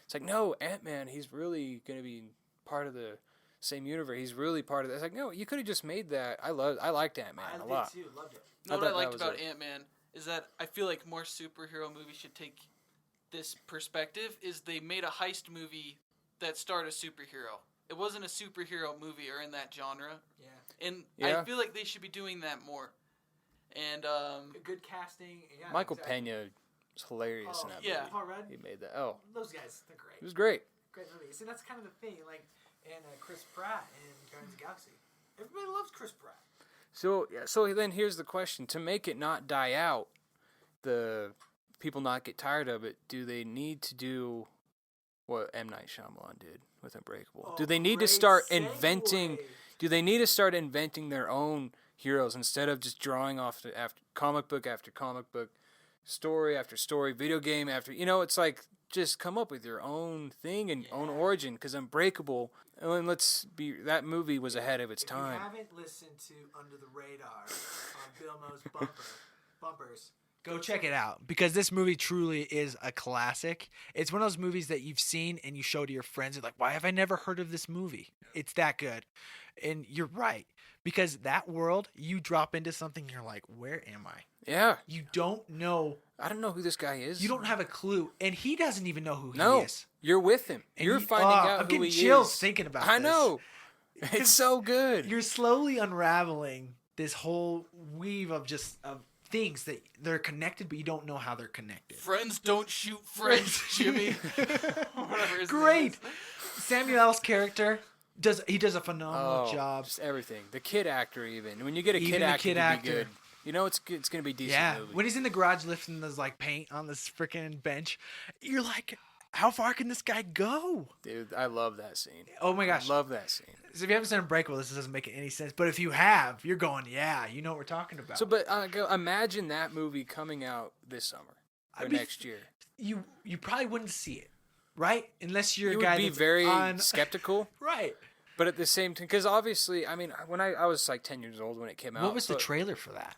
It's like, no, Ant-Man, he's really going to be part of the same universe. He's really part of that. It's like, no, you could have just made that. I liked Ant-Man a lot.
I did too. Loved it.
You know what
thought
I
that
liked
was
about
a-
Ant-Man is that I feel like more superhero movies should take this perspective. Is they made a heist movie that starred a superhero. It wasn't a superhero movie or in that genre,
Yeah.
and
Yeah.
I feel like they should be doing that more. And
Good casting. Yeah,
Michael
exactly.
Pena was hilarious in that
yeah.
movie.
Paul Rudd.
He made that. Oh,
Those guys, they're great.
it was great.
Great movie. See, that's kind of the thing. Like, and Chris Pratt in Guardians of the Galaxy. Everybody loves Chris Pratt.
So then here's the question: to make it not die out, the people not get tired of it, do they need to do what M. Night Shyamalan did with Unbreakable? Do they need to start inventing? Do they need to start inventing their own heroes instead of just drawing off after comic book after comic book, story after story, video game after? It's like just come up with your own thing and own origin. Because Unbreakable, and that movie was ahead of its
If
time.
you haven't listened to Under the Radar on Bill Mo's bumpers, go check it out because this movie truly is a classic. It's one of those movies that you've seen and you show to your friends. You're like, why have I never heard of this movie? It's that good. And you're right. Because that world, you drop into something, you're like, where am I?
Yeah,
You don't know.
I don't know who this guy is.
You don't have a clue. And he doesn't even know who he
No,
is.
you're with him.
And
You're
you-
finding out
I'm
who he
getting chills
is.
thinking about
I
this.
know. It's so good.
You're slowly unraveling this whole weave of things that they're connected, but you don't know how they're connected.
friends don't shoot friends, Jimmy. Whatever his name
Great.
is.
Samuel L's character does a phenomenal job.
Just everything. The kid actor, even when you get a
Even
kid
the
actor
kid
to
actor.
be good, it's gonna be a decent
Yeah,
movie.
when he's in the garage lifting this like paint on this freaking bench, you're like, how far can this guy go?
Dude, I love that scene.
Oh my gosh.
I love that scene.
So if you haven't seen Unbreakable, this doesn't make any sense. But if you have, you're going, yeah, you know what we're talking about.
So, but imagine that movie coming out this summer or
I'd be-
next year.
you probably wouldn't see it, right? Unless you're
You
a guy
would be
that's
very
on...
skeptical,
Right.
but at the same time, because obviously, I mean, when I was like 10 years old when it came out.
What was
so
the trailer for that?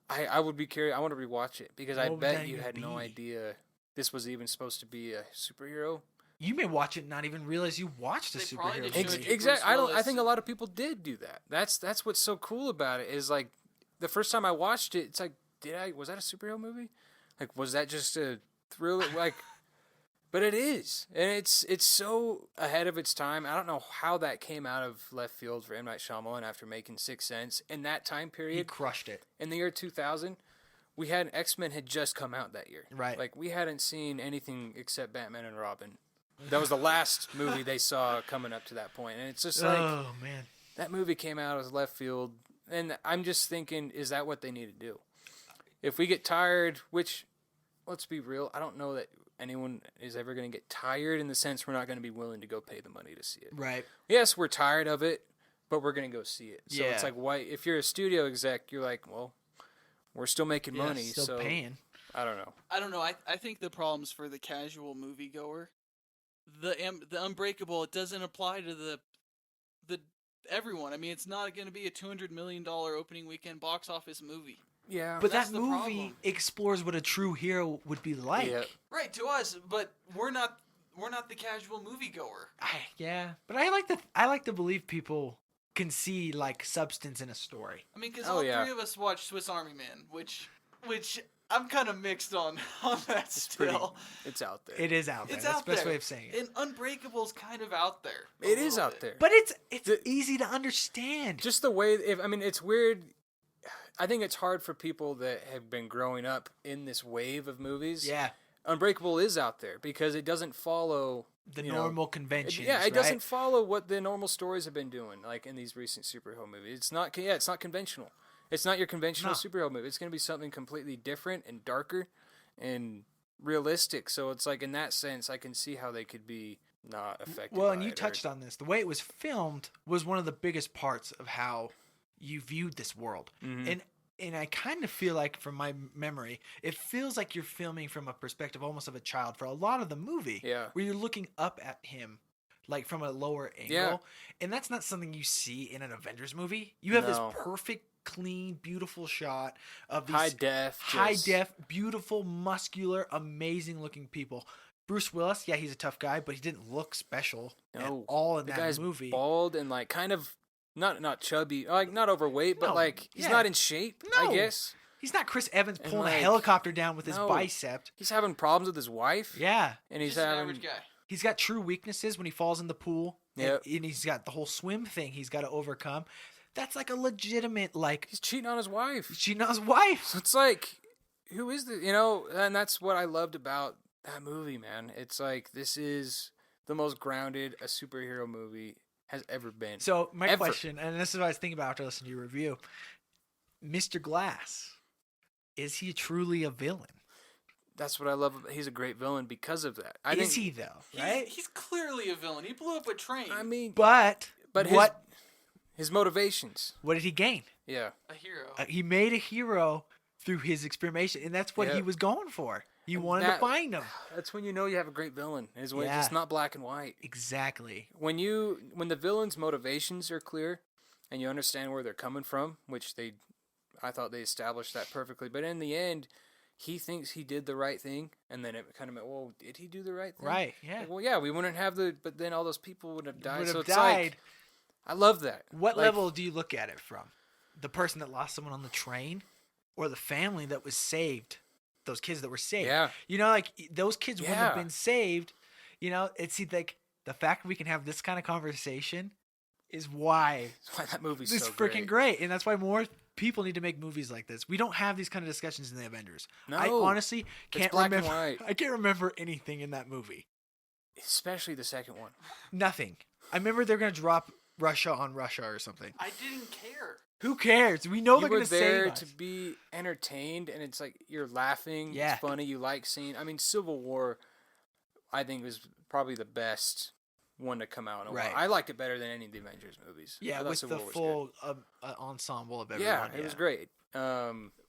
I would be curious. I want to rewatch it because I
What would
bet
that
you
even
had no
be?
idea this was even supposed to be a superhero.
You may watch it and not even realize you watched a
They probably
superhero
did
movie.
show you
Exactly.
Bruce
I
Willis
think a
and-
lot of people did do that. That's what's so cool about it is like the first time I watched it, it's like, was that a superhero movie? Like, was that just a thriller? Like, but it is, and it's so ahead of its time. I don't know how that came out of left field for M. Night Shyamalan after making Sixth Sense in that time
He
period.
crushed it.
In the year 2000, we had X-Men had just come out that year.
Right.
Like we hadn't seen anything except Batman and Robin. That was the last movie they saw coming up to that point, and it's just like
Oh man.
that movie came out as left field, and I'm just thinking, is that what they need to do? If we get tired, which, let's be real, I don't know that anyone is ever going to get tired in the sense we're not going to be willing to go pay the money to see it.
Right.
Yes, we're tired of it, but we're going to go see it. So it's
Yeah.
like, why? If you're a studio exec, you're like, well, we're still making
Yeah,
money,
still
so
paying.
I don't know.
I don't know. I think the problem's for the casual moviegoer. The Unbreakable, it doesn't apply to the everyone. I mean, it's not going to be a $200 million opening weekend box office movie.
Yeah,
But
That's
that
the
movie
problem.
explores what a true hero would be like.
Yeah.
Right, to us, but we're not the casual moviegoer.
Yeah. But I like to believe people can see like substance in a story.
I mean, because
Oh,
all
yeah.
three of us watched Swiss Army Man, which I'm kind of mixed on that
it's pretty.
still.
It's out there.
It is out there.
It's
That's
out
the best
there.
way of saying it.
And Unbreakable's kind of out there. a
It is
little
out
bit.
there.
But it's
The-
easy to understand.
Just the way, it's weird. I think it's hard for people that have been growing up in this wave of movies.
Yeah.
Unbreakable is out there because it doesn't follow
The
you know,
normal conventions.
it
right?
doesn't follow what the normal stories have been doing, like in these recent superhero movies. It's not conventional. It's not your conventional
No.
superhero movie. It's going to be something completely different and darker and realistic. So it's like in that sense, I can see how they could be not affected.
Well,
by
and you
it or-
touched on this. The way it was filmed was one of the biggest parts of how you viewed this world.
Mhm.
And And I kind of feel like, from my memory, it feels like you're filming from a perspective almost of a child for a lot of the movie.
Yeah.
Where you're looking up at him, like from a lower angle.
Yeah.
And that's not something you see in an Avengers movie. You have this
No.
perfect, clean, beautiful shot of these
high def,
beautiful, muscular, amazing looking people. Bruce Willis, yeah, he's a tough guy, but he didn't look special at all in
the
that
guy's
movie.
bald and like kind of not chubby, like not overweight, but
No,
like he's
yeah.
not in shape.
No.
I guess
He's not Chris Evans
And,
pulling a
like,
helicopter down with his
no.
bicep.
he's having problems with his wife.
Yeah.
and he's
Just an
having
average guy.
He's got true weaknesses when he falls in the pool.
Yep.
And he's got the whole swim thing he's got to overcome. That's like a legitimate, like,
he's cheating on his wife.
cheating on his wife.
So it's like, who is the and that's what I loved about that movie, man. It's like this is the most grounded a superhero movie has ever been.
So my
Ever.
question, and this is what I was thinking about after listening to your review, Mr. Glass, is he truly a villain?
That's what I love. He's a great villain because of that. I
Is
think,
he though? Right?
He's clearly a villain. He blew up a train.
I mean,
But what
his motivations.
what did he gain?
Yeah.
a hero.
He made a hero through his experimentation, and that's what he
Yep.
was going for. He
And
wanted to
that-
find him.
That's when you know you have a great villain. Is when
Yeah.
it's not black and white.
Exactly.
When the villain's motivations are clear and you understand where they're coming from, which I thought they established that perfectly. But in the end, he thinks he did the right thing, and then it kind of went, well, did he do the right thing?
Right. Yeah.
Like, well, yeah, we wouldn't have but then all those people would have died.
Would
so
have
it's
died.
like, I love that.
What
Like,
level do you look at it from? The person that lost someone on the train, or the family that was saved? Those kids that were saved.
Yeah.
You know, like those kids wouldn't have
Yeah.
been saved. You know, it's like the fact we can have this kind of conversation is why
That's why that movie's
this
so
freaking great, and that's why more people need to make movies like this. We don't have these kind of discussions in the Avengers.
No.
I honestly can't
black and
remember.
white.
I can't remember anything in that movie.
Especially the second one.
Nothing. I remember they're gonna drop Russia on Russia or something.
I didn't care.
Who cares? We know
You
they're
were
gonna
there
save us.
to be entertained, and it's like you're laughing.
Yeah.
It's funny. You like seeing. I mean, Civil War, I think was probably the best one to come out in a
Right.
while. I liked it better than any of the Avengers movies.
Yeah,
I thought
with
Civil
the
War was
full ensemble of
good.
everyone.
Yeah, it was great.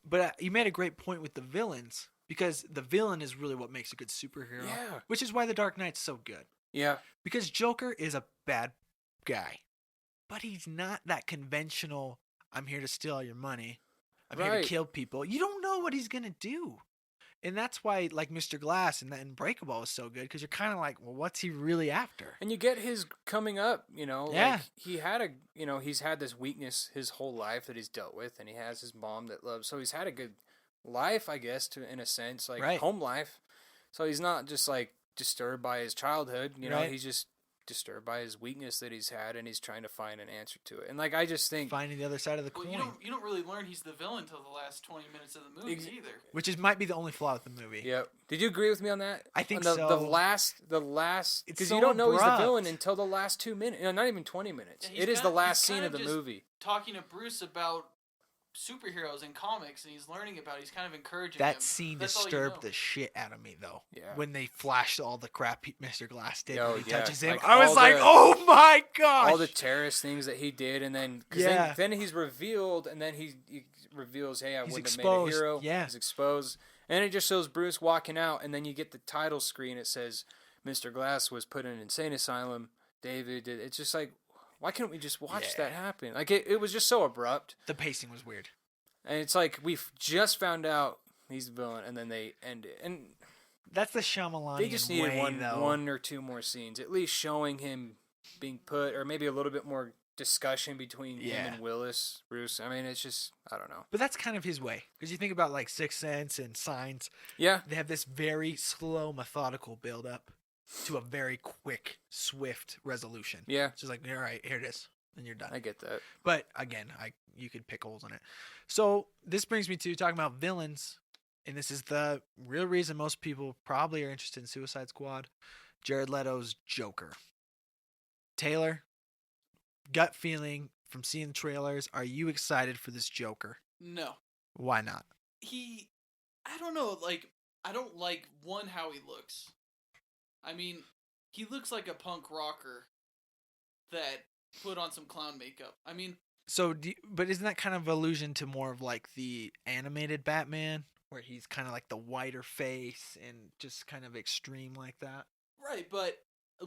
But you made a great point with the villains, because the villain is really what makes a good superhero.
Yeah.
Which is why The Dark Knight's so good.
Yeah.
Because Joker is a bad guy, but he's not that conventional. I'm here to steal all your money. I'm here
Right.
to kill people. You don't know what he's gonna do, and that's why, like, Mr. Glass and that Unbreakable is so good, because you're kind of like, well, what's he really after?
And you get his coming up,
Yeah.
like he had he's had this weakness his whole life that he's dealt with, and he has his mom that loves, so he's had a good life, I guess, in a sense, like
Right.
home life. So he's not just like disturbed by his childhood,
Right.
he's just disturbed by his weakness that he's had, and he's trying to find an answer to it. And like I just think,
Finding the other side of the
Well,
coin,
you don't really learn he's the villain till the last 20 minutes of the movie either.
which might be the only flaw with the movie.
yep. Did you agree with me on that?
I think
On
so.
The last,
It's
because
so
you don't know he's the
abrupt.
villain until the last 2 minutes. Not even 20 minutes.
Yeah, he's
It is the
kind-
last
he's
scene
kind
of the
just
movie.
Talking to Bruce about superheroes and comics, and he's learning about it. He's kind of encouraging him.
That scene
That's all you
disturbed
know.
the shit out of me, though.
Yeah.
When they flashed all the crap Mr. Glass did
Oh,
when he
yeah.
touches him,
Like,
I was
all
like,
the-
oh my gosh!
All the terrorist things that he did, and then cause
Yeah.
then he's revealed, and then he reveals, hey, I
He's
wouldn't have
exposed,
made a hero.
yeah.
He's exposed, and then it just shows Bruce walking out, and then you get the title screen. It says, "Mr. Glass was put in an insane asylum." David did. It's just like, why can't we just watch
Yeah.
that happen? Like it was just so abrupt,
The pacing was weird.
and it's like we've just found out he's the villain, and then they end it, and
That's the Shyamalan
they just needed
way,
one
though.
or two more scenes, at least showing him being put, or maybe a little bit more discussion between him
Yeah.
and Bruce. I mean, it's just, I don't know.
But that's kind of his way. Because you think about, like, Sixth Sense and Signs,
Yeah,
they have this very slow, methodical build-up to a very quick, swift resolution.
yeah,
It's just like, all right, here it is, and you're done.
I get that.
But again, you could pick holes in it. So this brings me to talking about villains, and this is the real reason most people probably are interested in Suicide Squad. Jared Leto's Joker. Taylor, gut feeling from seeing the trailers, are you excited for this Joker?
No.
Why not?
I don't know, like, I don't like, one, how he looks. I mean, he looks like a punk rocker that put on some clown makeup. I mean,
So, but isn't that kind of allusion to more of like the animated Batman, where he's kind of like the whiter face and just kind of extreme like that?
Right, but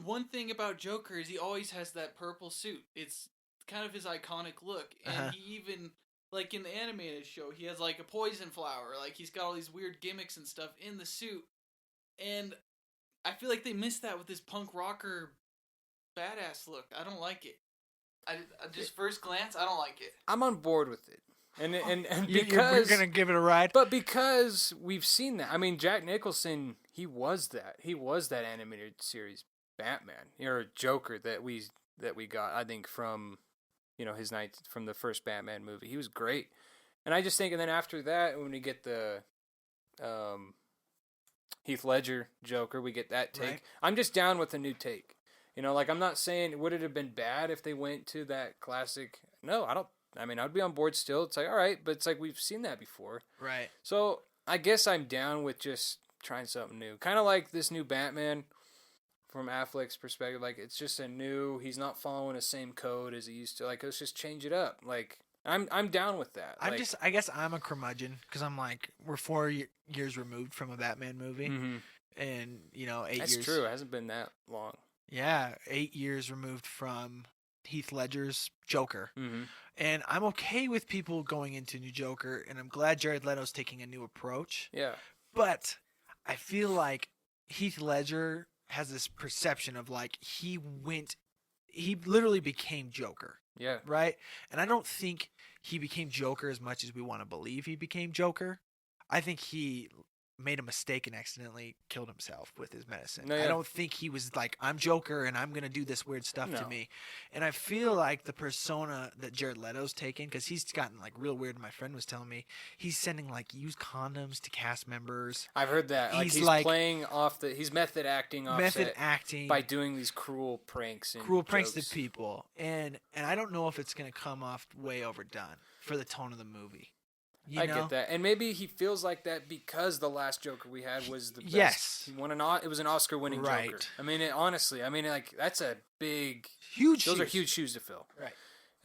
one thing about Joker is he always has that purple suit. It's kind of his iconic look, and
Uh-huh.
he even like in the animated show, he has like a poison flower. Like he's got all these weird gimmicks and stuff in the suit, and I feel like they missed that with this punk rocker badass look. I don't like it. I just first glance, I don't like it.
I'm on board with it, and
You're
because
gonna give it a ride.
but because we've seen that. I mean, Jack Nicholson, he was that animated series Batman or Joker that we got. I think from his night from the first Batman movie, he was great. And I just think, and then after that, when we get the Heath Ledger Joker, we get that take.
Right.
I'm just down with a new take. Like I'm not saying would it have been bad if they went to that classic. No, I don't. I mean, I'd be on board still. It's like, all right, but it's like we've seen that before.
Right.
So I guess I'm down with just trying something new. Kind of like this new Batman from Affleck's perspective. Like it's just he's not following the same code as he used to. Like let's just change it up. Like I'm down with that.
I guess I'm a curmudgeon because I'm like, we're 4 years removed from a Batman movie.
Mm-hmm.
And, 8
That's
years.
true. It hasn't been that long.
Yeah, 8 years removed from Heath Ledger's Joker.
Mm-hmm.
And I'm okay with people going into new Joker, and I'm glad Jared Leto's taking a new approach.
Yeah.
But I feel like Heath Ledger has this perception of like he literally became Joker,
Yeah.
right? And I don't think he became Joker as much as we want to believe he became Joker. I think he made a mistake and accidentally killed himself with his medicine.
No, yeah.
I don't think he was like, I'm Joker and I'm going to do this weird stuff to
No.
me. And I feel like the persona that Jared Leto's taken, because he's gotten like real weird. My friend was telling me he's sending like used condoms to cast members.
I've heard that. Like he's
like
playing off he's method acting by doing these cruel pranks and
pranks
jokes.
to people. And I don't know if it's going to come off way overdone for the tone of the movie.
I get that, and maybe he feels like that because the last Joker we had was the best.
Yes.
He won it was an Oscar-winning
Right.
Joker. I mean, honestly, like that's a big,
huge.
Those are huge shoes to fill.
Right.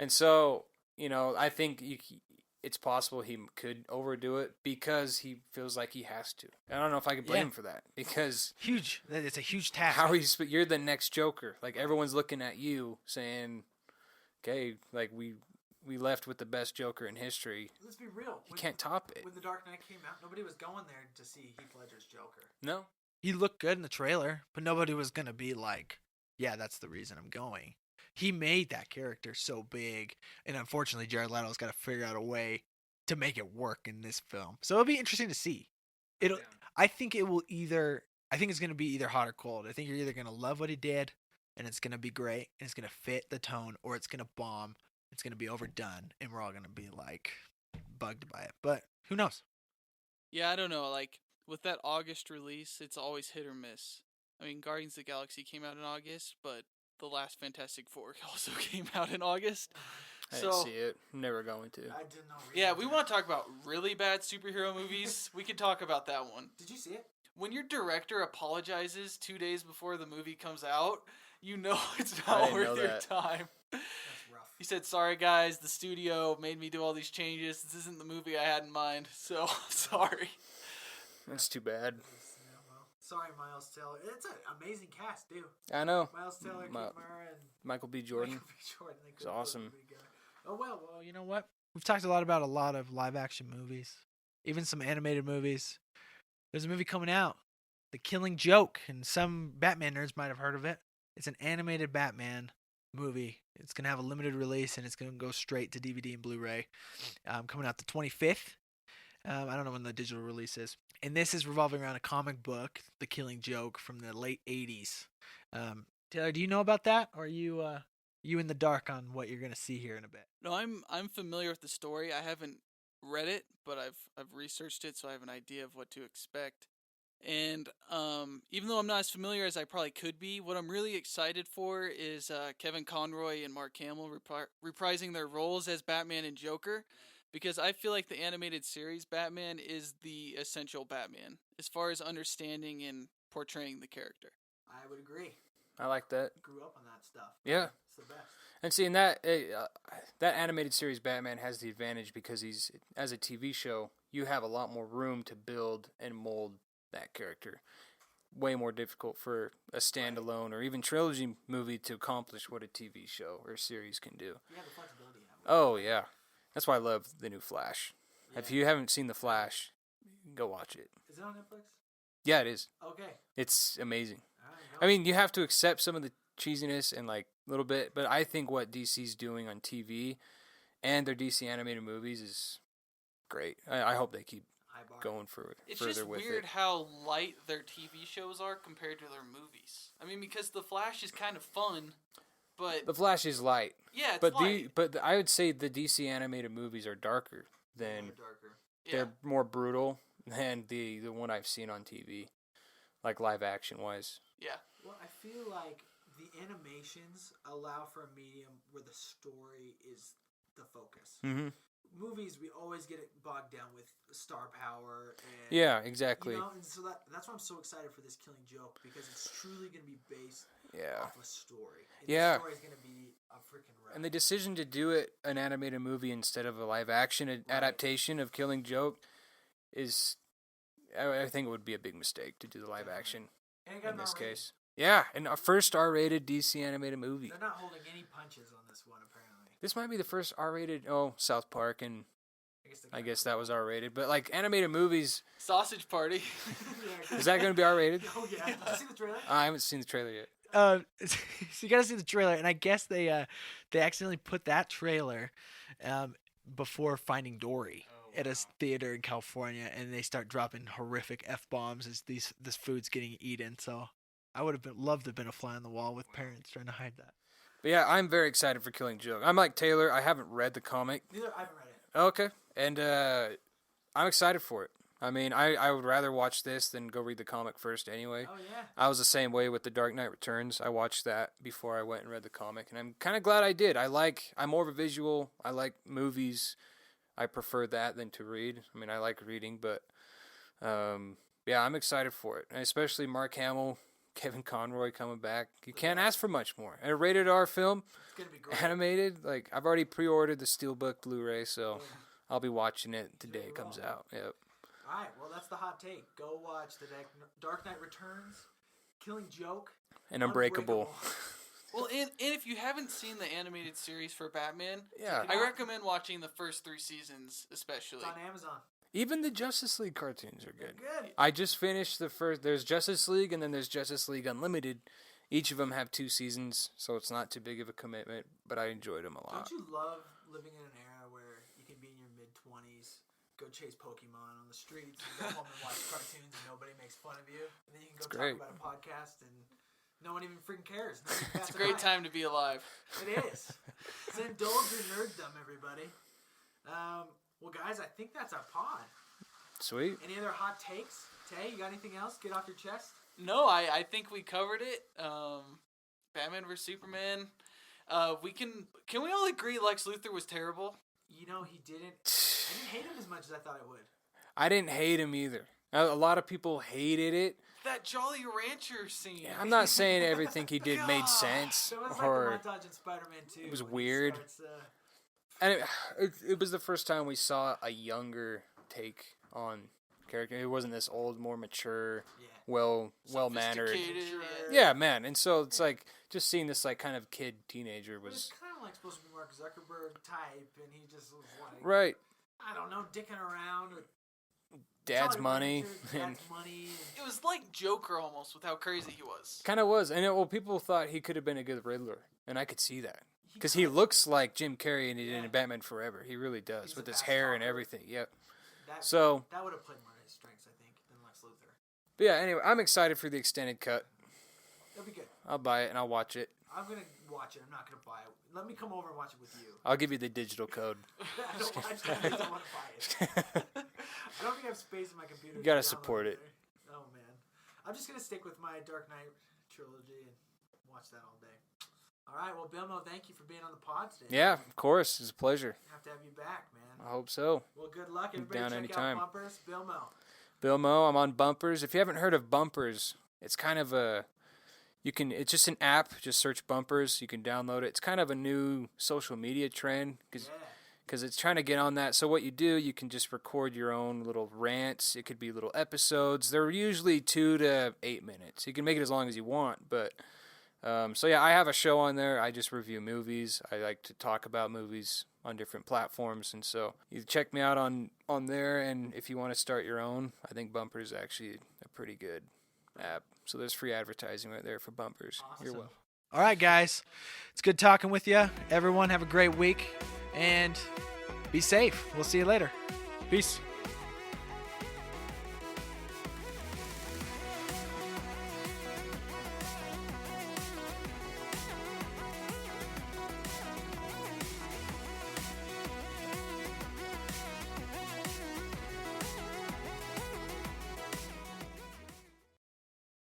And so, I think it's possible he could overdo it because he feels like he has to. I don't know if I could blame him for that because
huge. It's a huge task.
You're the next Joker. Like everyone's looking at you saying, "Okay, like we left with the best Joker in history.
Let's be real.
You can't top it."
When The Dark Knight came out, nobody was going there to see Heath Ledger's Joker.
No.
He looked good in the trailer, but nobody was going to be like, yeah, that's the reason I'm going. He made that character so big, and unfortunately, Jared Leto's got to figure out a way to make it work in this film. So it'll be interesting to see. I think it's going to be either hot or cold. I think you're either going to love what he did, and it's going to be great, and it's going to fit the tone, or it's going to bomb. It's going to be overdone, and we're all going to be, like, bugged by it. But who knows?
Yeah, I don't know. Like, with that August release, it's always hit or miss. I mean, Guardians of the Galaxy came out in August, but the last Fantastic Four also came out in August.
I didn't see it. I'm never going to.
I didn't know.
Yeah, we want to talk about really bad superhero movies. We could talk about that one.
Did you see it?
When your director apologizes 2 days before the movie comes out, you know it's not worth your time.
That's rough.
He said, "Sorry guys, the studio made me do all these changes. This isn't the movie I had in mind, so sorry."
That's too bad.
Yeah, well, sorry, Miles Teller. It's an amazing cast, dude.
I know.
Miles Teller, Kate Mara, and
Michael B. Jordan.
Michael B. Jordan. They
It's
couldn't put
awesome.
the movie together. Oh well, you know what? We've talked a lot of live action movies, even some animated movies. There's a movie coming out, The Killing Joke, and some Batman nerds might have heard of it. It's an animated Batman movie. It's gonna have a limited release, and it's gonna go straight to DVD and Blu-ray. Coming out the 25th. I don't know when the digital release is. And this is revolving around a comic book, The Killing Joke, from the late 80s. Taylor, do you know about that? Or are you in the dark on what you're going to see here in a bit?
No, I'm familiar with the story. I haven't read it, but I've researched it, so I have an idea of what to expect. And even though I'm not as familiar as I probably could be, what I'm really excited for is Kevin Conroy and Mark Hamill reprising their roles as Batman and Joker, because I feel like the animated series Batman is the essential Batman as far as understanding and portraying the character.
I would agree.
I like that.
Grew up on that stuff.
Yeah.
It's the best.
And seeing that that animated series Batman has the advantage because he's as a TV show, you have a lot more room to build and mold that character. Way more difficult for a standalone or even trilogy movie to accomplish what a TV show or series can do.
You have the flexibility now.
Oh yeah, that's why I love the new Flash.
Yeah.
If you haven't seen the Flash, go watch it.
Is it on Netflix?
Yeah, it is.
Okay.
It's amazing.
All right,
I mean, you have to accept some of the cheesiness and like a little bit, but I think what DC's doing on TV and their DC animated movies is great. I hope they keep
high bar.
going for
It's
further
just
with
weird
it.
how light their TV shows are compared to their movies. I mean, because The Flash is kind of fun, but
The Flash is light,
yeah, it's
but
light.
I would say the DC animated movies are darker than
They're darker.
Yeah.
they're more brutal than the one I've seen on TV, like live action wise.
Yeah.
Well, I feel like the animations allow for a medium where the story is the focus.
Mm-hmm.
Movies, we always get it bogged down with star power and
Yeah, exactly.
You know, and so that's why I'm so excited for this Killing Joke because it's truly going to be based
Yeah.
off a story. And
Yeah.
the story is going to be a freaking ride.
And the decision to do it an animated movie instead of a live action adaptation of Killing Joke is, I think it would be a big mistake to do the live action
And it got
in this
R-rated.
case. Yeah, and a first R-rated DC animated movie.
They're not holding any punches on this one, apparently.
This might be the first R-rated. Oh, South Park, and
I
I guess that was R-rated. But like animated movies,
Sausage Party.
is that going to be R-rated?
Oh yeah. Did you see the trailer?
I haven't seen the trailer yet.
So you gotta see the trailer, and I guess they accidentally put that trailer before Finding Dory at a theater in California, and they start dropping horrific f-bombs as this food's getting eaten. So I would have loved to have been a fly on the wall with parents trying to hide that.
But yeah, I'm very excited for Killing Joke. I'm like Taylor. I haven't read the comic.
Neither I haven't read it.
Okay, and I'm excited for it. I mean, I would rather watch this than go read the comic first anyway.
Oh yeah.
I was the same way with The Dark Knight Returns. I watched that before I went and read the comic, and I'm kind of glad I did. I'm more of a visual. I like movies. I prefer that than to read. I mean, I like reading, but yeah, I'm excited for it, and especially Mark Hamill, Kevin Conroy coming back. You can't ask for much more. And a rated R film,
It's gonna be great.
animated. Like I've already pre-ordered the Steelbook Blu-ray, so I'll be watching it the day it comes out. Yep.
All right. Well, that's the hot take. Go watch The Dark Knight Returns, Killing Joke,
And Unbreakable.
Well, and if you haven't seen the animated series for Batman,
Yeah.
I recommend watching the first 3 seasons, especially.
It's on Amazon.
Even the Justice League cartoons are
They're
good.
good.
I just finished the first. There's Justice League, and then there's Justice League Unlimited. Each of them have 2 seasons, so it's not too big of a commitment. But I enjoyed them a lot.
Don't you love living in an era where you can be in your mid-20s, go chase Pokemon on the streets, and go home and watch cartoons, and nobody makes fun of you, and then you can go talk
great.
about a podcast, and no one even freaking cares.
It's a great time to be alive.
It is. So indulge your nerddom, everybody. Well, guys, I think that's our pod.
Sweet.
Any other hot takes? Tay, you got anything else? Get off your chest.
No, I think we covered it. Batman vs Superman. Can we all agree Lex Luthor was terrible?
You know, I didn't hate him as much as I thought I would.
I didn't hate him either. A lot of people hated it.
That Jolly Rancher scene.
Yeah, I'm not saying everything he did made
God.
sense
That was
or
like the montage in Spider-Man 2.
it was
when he
weird.
starts,
and it was the first time we saw a younger take on character. It wasn't this old, more mature,
yeah.
well mannered.
Sophisticated,
Yeah, man. And so it's like just seeing this like kind of kid teenager
It was
was
kind of like supposed to be Mark Zuckerberg type, and he just was like,
right.
I don't know, dicking around with
Dad's
Jolly
money.
Rancher,
And
Dad's money.
It was like Joker almost with how crazy he was.
kind of was. And people thought he could have been a good Riddler. And I could see that. Because he
does.
looks like Jim Carrey and he did
Yeah.
in Batman Forever. He really does.
He's
with
a
his
fast
hair and
talker.
everything. Yep.
That,
So,
that would have played more to his strengths, I think, than Lex Luthor.
but yeah, anyway, I'm excited for the extended cut.
That'd be good.
I'll buy it and I'll watch it.
I'm gonna watch it. I'm not gonna buy it. Let me come over and watch it with you.
I'll give you the digital code.
I don't want to buy it. I don't think I have space in my computer.
You gotta
to download
support it.
there. Oh man, I'm just gonna stick with my Dark Knight trilogy and watch that all day. All right, well, Bilmo, thank you for being on the pod today.
Yeah, of course. It's a pleasure.
Have to have you back, man.
I hope so.
Well, good luck. Everybody
down
check
anytime.
out Bumpers. Bilmo.
Bill Mo, I'm on Bumpers. If you haven't heard of Bumpers, it's kind of It's just an app. Just search Bumpers. You can download it. It's kind of a new social media trend because it's trying to get on that. So what you do, you can just record your own little rants. It could be little episodes. They're usually 2 to 8 minutes. You can make it as long as you want. But so yeah, I have a show on there. I just review movies. I like to talk about movies on different platforms, and so you check me out on there. And if you want to start your own, I think Bumpers is actually a pretty good app. So there's free advertising right there for Bumpers.
Awesome.
You're welcome.
All right, guys. It's good talking with you. Everyone have a great week and be safe. We'll see you later. Peace.